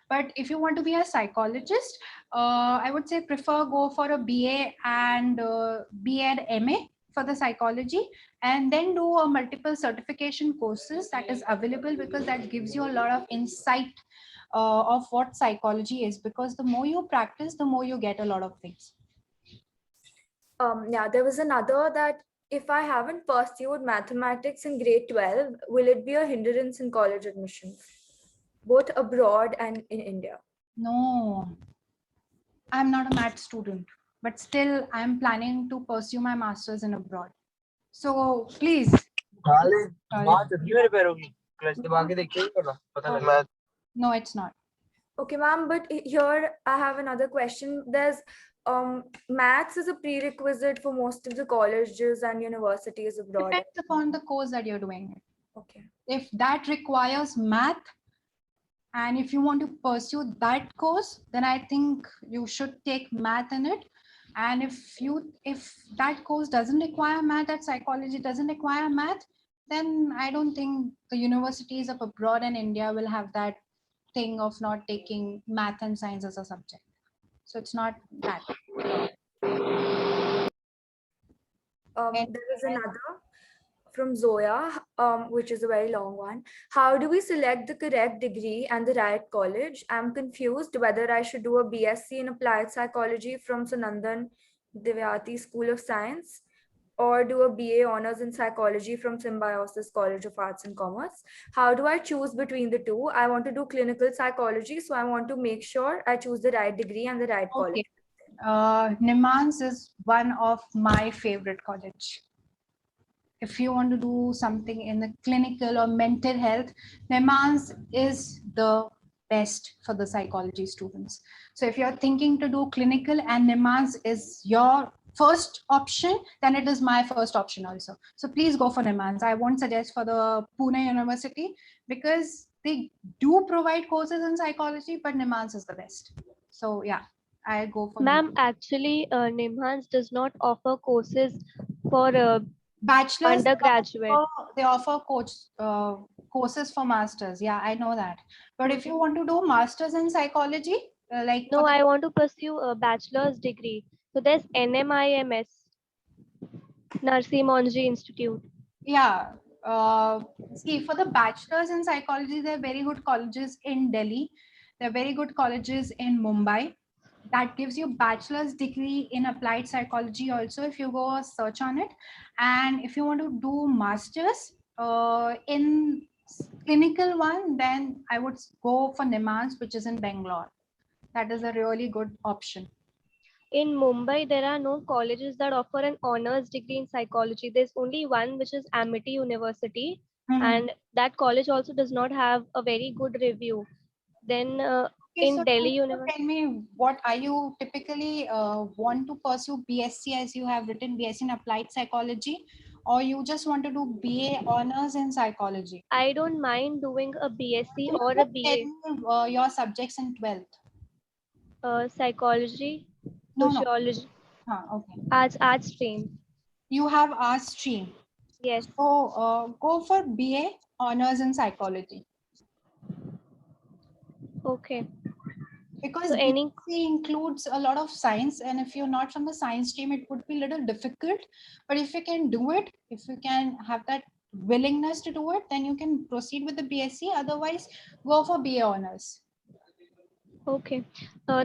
But if you want to be a psychologist, I would say prefer go for a BA and BA and MA. for the psychology, and then do a multiple certification courses that is available, because that gives you a lot of insight of what psychology is, because the more you practice, the more you get a lot of things. Yeah, there was another that if I haven't pursued mathematics in grade 12, will it be a hindrance in college admissions, both abroad and in India? No, I'm not a math student, but still I'm planning to pursue my masters in abroad. So please. Sorry. No, it's not. Okay, ma'am, but here I have another question. There's maths is a prerequisite for most of the colleges and universities abroad. Depends upon the course that you're doing. Okay. If that requires math, and if you want to pursue that course, then I think you should take math in it. And if that course doesn't require math, that psychology doesn't require math, then I don't think the universities of abroad and India will have that thing of not taking math and science as a subject. So it's not that. There is another from Zoya, which is a very long one. How do we select the correct degree and the right college? I'm confused whether I should do a BSc in Applied Psychology from Sanandan Divyati School of Science, or do a BA Honors in Psychology from Symbiosis College of Arts and Commerce. How do I choose between the two? I want to do clinical psychology, so I want to make sure I choose the right degree and the right college. Nimans is one of my favorite college. If you want to do something in the clinical or mental health, Nimans is the best for the psychology students. So if you're thinking to do clinical and Nimans is your first option, then it is my first option also. So please go for Nimans. I won't suggest for the Pune University, because they do provide courses in psychology, but Nimans is the best. So yeah, I go for Ma'am, actually, Nimhans does not offer courses for bachelor's. undergraduate. They offer courses for masters. Yeah, I know that. But if you want to do masters in psychology, No, I want to pursue a bachelor's degree. So there's NMIMS, Narsi Monji Institute. Yeah. See, for the bachelor's in psychology, there are very good colleges in Delhi. There are very good colleges in Mumbai. That gives you bachelor's degree in applied psychology also, if you go search on it. And if you want to do masters in clinical one, then I would go for Nimans, which is in Bangalore. That is a really good option. In Mumbai, there are no colleges that offer an honors degree in psychology. There's only one, which is Amity University, and that college also does not have a very good review. Then in so Delhi University, tell me, what are you typically want to pursue BSc, as you have written BSc in applied psychology, or you just want to do BA honors in psychology? I don't mind doing a BSc or a BA. Your subjects in 12th? Psychology, No. sociology. Okay. Arts stream. You have arts stream. Yes. So go for BA honors in psychology. Okay. Because BSc includes a lot of science, and if you're not from the science stream, it would be a little difficult. But if you can do it, if you can have that willingness to do it, then you can proceed with the BSc. Otherwise, go for BA honors. Okay.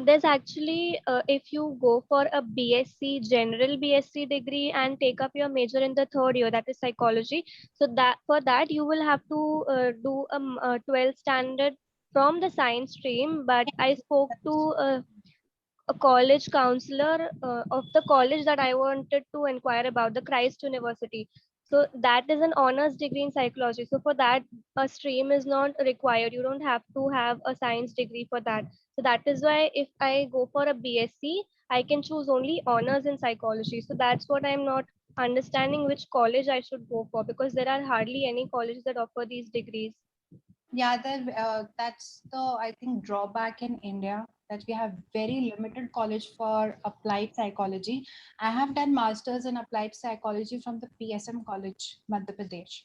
There's actually, if you go for a BSc, general BSc degree and take up your major in the third year, that is psychology. So that for that, you will have to do a 12th standard from the science stream. But I spoke to a college counselor of the college that I wanted to inquire about, the Christ University. So that is an honors degree in psychology. So for that, a stream is not required. You don't have to have a science degree for that. So that is why if I go for a BSc, I can choose only honors in psychology. So that's what I'm not understanding, which college I should go for, because there are hardly any colleges that offer these degrees. Yeah, that's the, I think, drawback in India, that we have very limited college for applied psychology. I have done masters in applied psychology from the PSM College, Madhya Pradesh.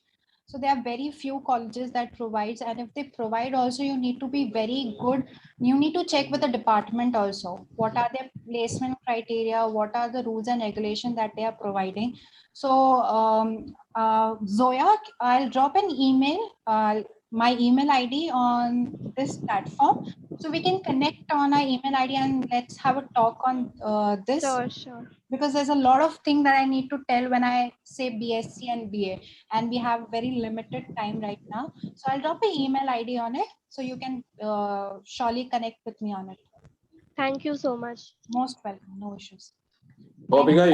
So there are very few colleges that provides, and if they provide also, you need to be very good. You need to check with the department also. What are their placement criteria? What are the rules and regulations that they are providing? So Zoya, I'll drop an email, my email ID on this platform. So we can connect on our email ID and let's have a talk on this. Sure. Because there's a lot of things that I need to tell when I say BSc and BA, and we have very limited time right now. So I'll drop an email ID on it, so you can surely connect with me on it. Thank you so much. Most welcome, no issues. Bobika,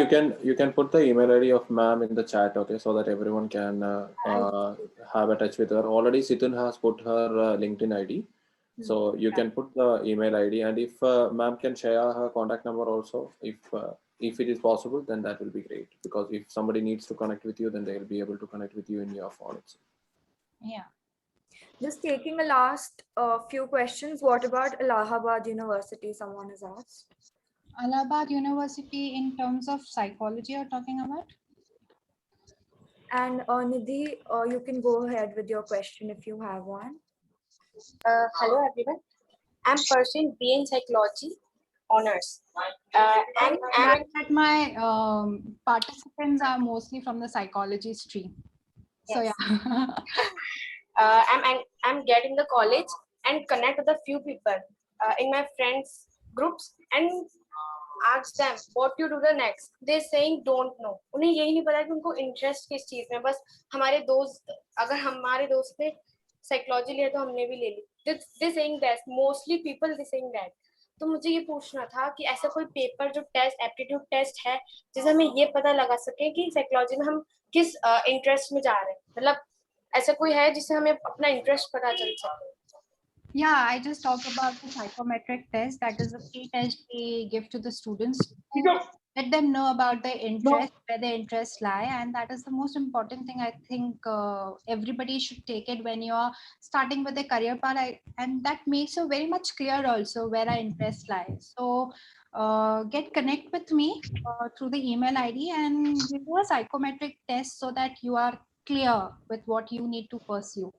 you can put the email ID of ma'am in the chat, okay, so that everyone can have a touch with her. Already Situn has put her LinkedIn ID, so you can put the email ID, and if ma'am can share her contact number also, if it is possible, then that will be great, because if somebody needs to connect with you, then they will be able to connect with you in your phone itself. Yeah. Just taking a last few questions. What about Allahabad University? Someone has asked. Allahabad University, in terms of psychology, you're talking about? And Nidhi, you can go ahead with your question if you have one. Hello everyone. I'm pursuing BA in psychology honors. And that my participants are mostly from the psychology stream. So Yes. yeah. I'm getting the college and connect with a few people in my friends groups and ask them what you do the next. They saying don't know. उन्हें यही नहीं पता कि उनको interest किस चीज में. बस हमारे दोस्त, अगर हमारे दोस्त ने साइकोलॉजी लिया तो हमने भी ले ली. They saying that mostly people they saying that. तो मुझे ये पूछना था कि ऐसा कोई पेपर जो टेस्ट एप्टीट्यूड टेस्ट है जिससे हमें ये पता लगा सके कि साइकोलॉजी में हम किस इंटरेस्ट में जा रहे हैं. मतलब ऐसा कोई है जिससे हमें अपना इंटरेस्ट पता चल सके. Yeah, I just talked about the psychometric test. That is a free test we give to the students to let them know about their interest, where their interests lie. And that is the most important thing. I think everybody should take it when you're starting with a career path. And that makes you very much clear also where our interest lies. So get connect with me through the email ID and we do a psychometric test so that you are clear with what you need to pursue.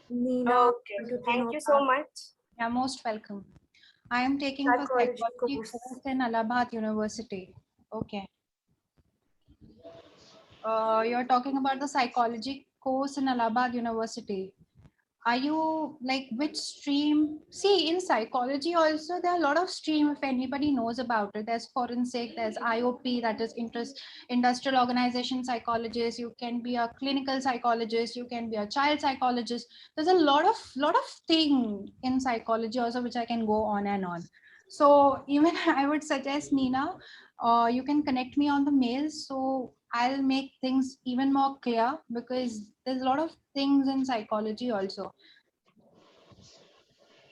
Nina, Okay, thank you so much. You're most welcome. I am taking a Psychology psychology course. course in Allahabad University. Okay. You're talking about the psychology course in Allahabad University. Are you like which stream? See, in psychology also there are a lot of stream. If anybody knows about it, there's forensic, there's IOP, that is industrial organization psychologist. You can be a clinical psychologist. You can be a child psychologist. There's a lot of thing in psychology also which I can go on and on. So even I would suggest Nina, you can connect me on the mail. So I'll make things even more clear because there's a lot of things in psychology also.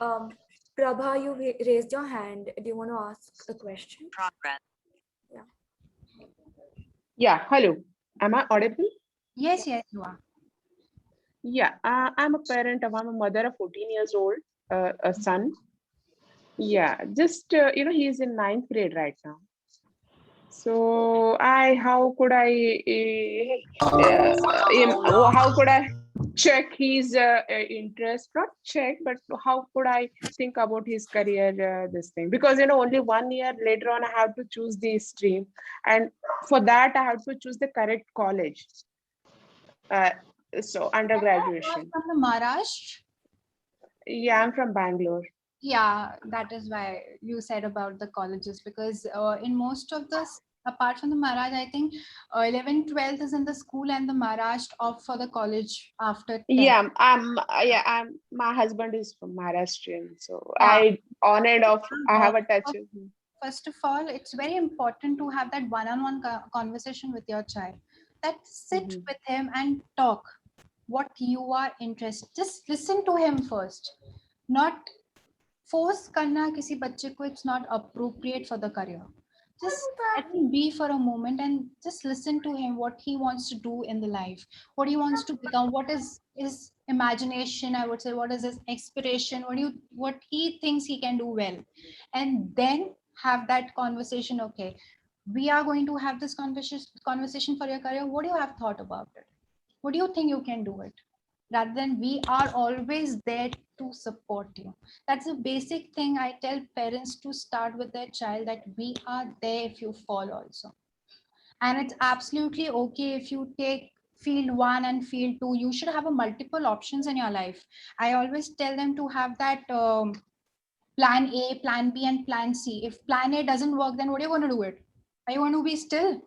Prabha, you raised your hand. Do you want to ask a question? Yeah, hello. Am I audible? Yes, yes, you are. Yeah, I'm a parent of, I'm a mother of 14 years old, a son. Yeah, just, he's in 9th grade right now. So how could I check his interest? Not check, but how could I think about his career, this thing? Because, only 1 year later on, I have to choose the stream. And for that, I have to choose the correct college. So undergraduation. From the Maharashtra? Yeah, I'm from Bangalore. Yeah, that is why you said about the colleges, because in most of the, apart from the Maharashtra, I think 11th, 12th is in the school and the Maharashtra opt for the college after 10th. Yeah, my husband is from Maharashtrian, so Yeah. I have a touch with him. First of all, it's very important to have that one-on-one conversation with your child. That sit with him and talk what you are interested. Just listen to him first. Not force karna kisi bachche ko, it's not appropriate for the career. Just let him be for a moment and just listen to him, what he wants to do in the life, what he wants to become, what is his imagination, I would say, what is his aspiration, what he thinks he can do well. And then have that conversation. Okay, we are going to have this conversation for your career. What do you have thought about it? What do you think you can do it? Rather than we are always there to support you. That's a basic thing I tell parents to start with their child, that we are there if you fall also. And it's absolutely okay if you take field 1 and field 2. You should have a multiple options in your life. I always tell them to have that plan A, plan B, and plan C. If plan A doesn't work, then what are you going to do it? Are you going to be still?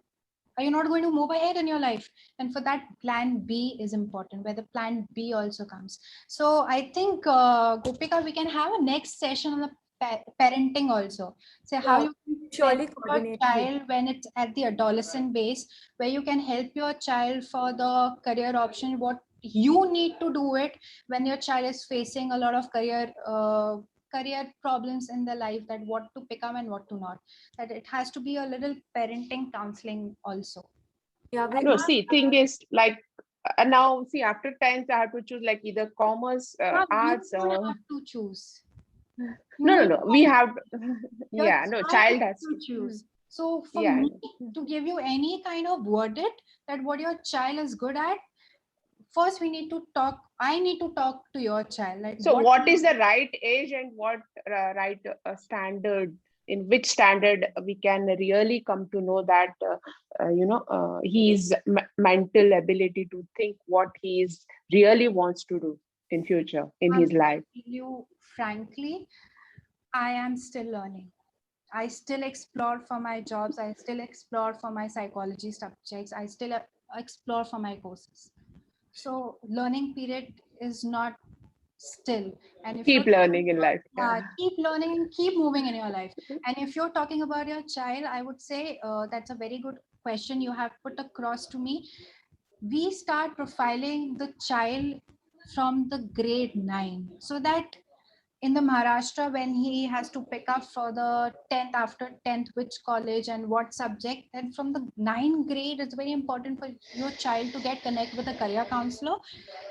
Are you not going to move ahead in your life? And for that, plan B is important, where the plan B also comes. So I think, Gopika, we can have a next session on the parenting also. So how you can surely parent your coordinate. child when it's at the adolescent base, where you can help your child for the career option, what you need to do it when your child is facing a lot of career problems in their life, that what to pick up and what to not. That it has to be a little parenting counseling also. Yeah, we No, see, thing is like now, see, after 10th, I have to choose like either commerce, arts, You or have to choose. no. We have, Your yeah, no, child has to choose. So for Yeah. me to give you any kind of verdict that what your child is good at, first we need to talk. I need to talk to your child. Like So what is the right age and what right standard, in which standard we can really come to know that his mental ability to think what he is really wants to do in future in his life. tell you frankly, I am still learning. I still explore for my jobs. I still explore for my psychology subjects. I still explore for my courses. So learning period is not still. And if Keep you're learning in life. keep learning and keep moving in your life. And if you're talking about your child, I would say that's a very good question you have put across to me. We start profiling the child from the grade 9, so that in the Maharashtra, when he has to pick up for the 10th, after 10th, which college and what subject, and from the 9th grade, it's very important for your child to get connect with a career counselor.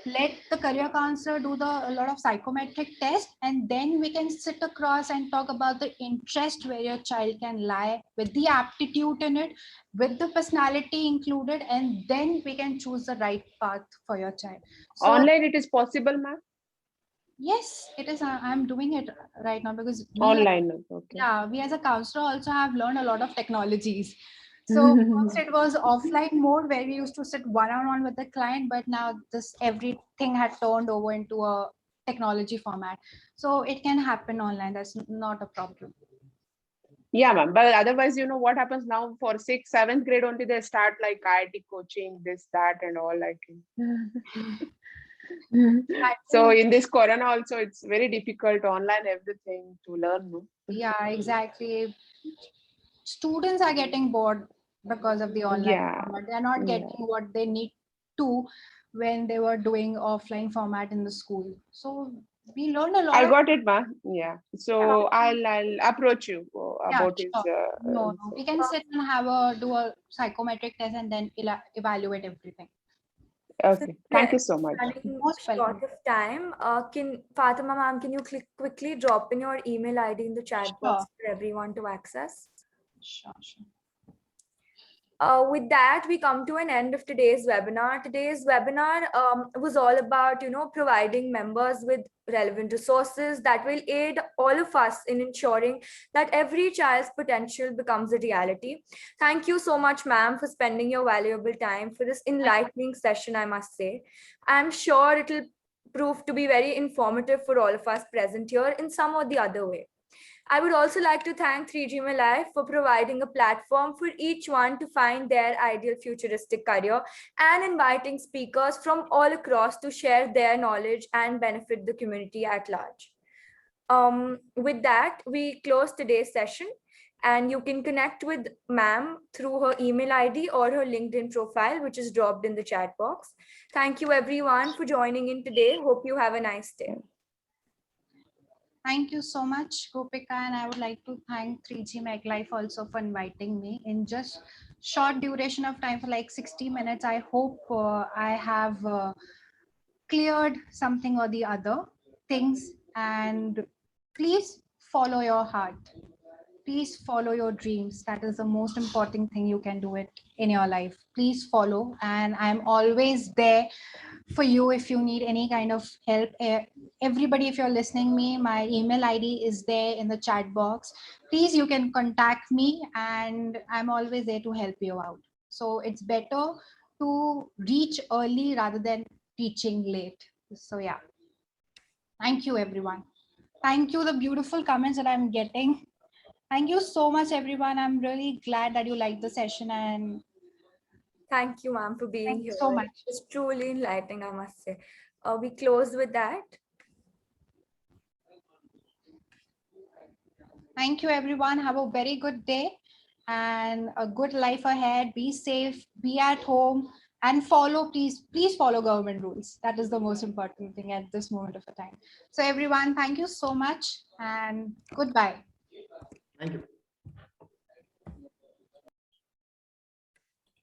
Let the career counselor do a lot of psychometric test, and then we can sit across and talk about the interest where your child can lie, with the aptitude in it, with the personality included, and then we can choose the right path for your child. So Online it is possible, ma'am? yes, it is. I'm doing it right now because Online, okay. yeah, we as a counselor also have learned a lot of technologies. So first it was offline mode where we used to sit one-on-one with the client, but now this everything had turned over into a technology format. So it can happen online. That's not a problem. Yeah, ma'am. But otherwise, what happens now for 6th, 7th grade only, they start like IIT coaching, this, that, and all like. So in this corona also, it's very difficult online everything to learn. No? Yeah, exactly. Students are getting bored because of the online format. They're not getting what they need to when they were doing offline format in the school. So we learned a lot. I got it, ma'am. Yeah. So I'll approach you about his. No, we can sit and do a psychometric test and then evaluate everything. Okay. Thank you so much. Running short of time, can Fatima ma'am, can you quickly drop in your email ID in the chat box for everyone to access? Sure. With that, we come to an end of today's webinar. Today's webinar was all about, providing members with relevant resources that will aid all of us in ensuring that every child's potential becomes a reality. Thank you so much, ma'am, for spending your valuable time for this enlightening session, I must say. I'm sure it'll prove to be very informative for all of us present here in some or the other way. I would also like to thank 3GMA Life for providing a platform for each one to find their ideal futuristic career and inviting speakers from all across to share their knowledge and benefit the community at large. With that, we close today's session, and you can connect with ma'am through her email ID or her LinkedIn profile, which is dropped in the chat box. Thank you everyone for joining in today. Hope you have a nice day. Thank you so much, Gopika, and I would like to thank 3GMA Life also for inviting me in just short duration of time for like 60 minutes. I hope I have cleared something or the other things, and please follow your heart. please follow your dreams. That is the most important thing you can do it in your life. Please follow, and I'm always there for you if you need any kind of help. Everybody, if you're listening me, my email ID is there in the chat box. Please, you can contact me, and I'm always there to help you out. So it's better to reach early rather than reaching late. So yeah, thank you everyone. Thank you, the beautiful comments that I'm getting. Thank you so much everyone. I'm really glad that you liked the session, and Thank you, ma'am, for being thank you here. so much. It's truly enlightening, I must say. We close with that. Thank you everyone. Have a very good day and a good life ahead. Be safe, be at home, and follow, please follow government rules. That is the most important thing at this moment of the time. So everyone, thank you so much and goodbye. Thank you.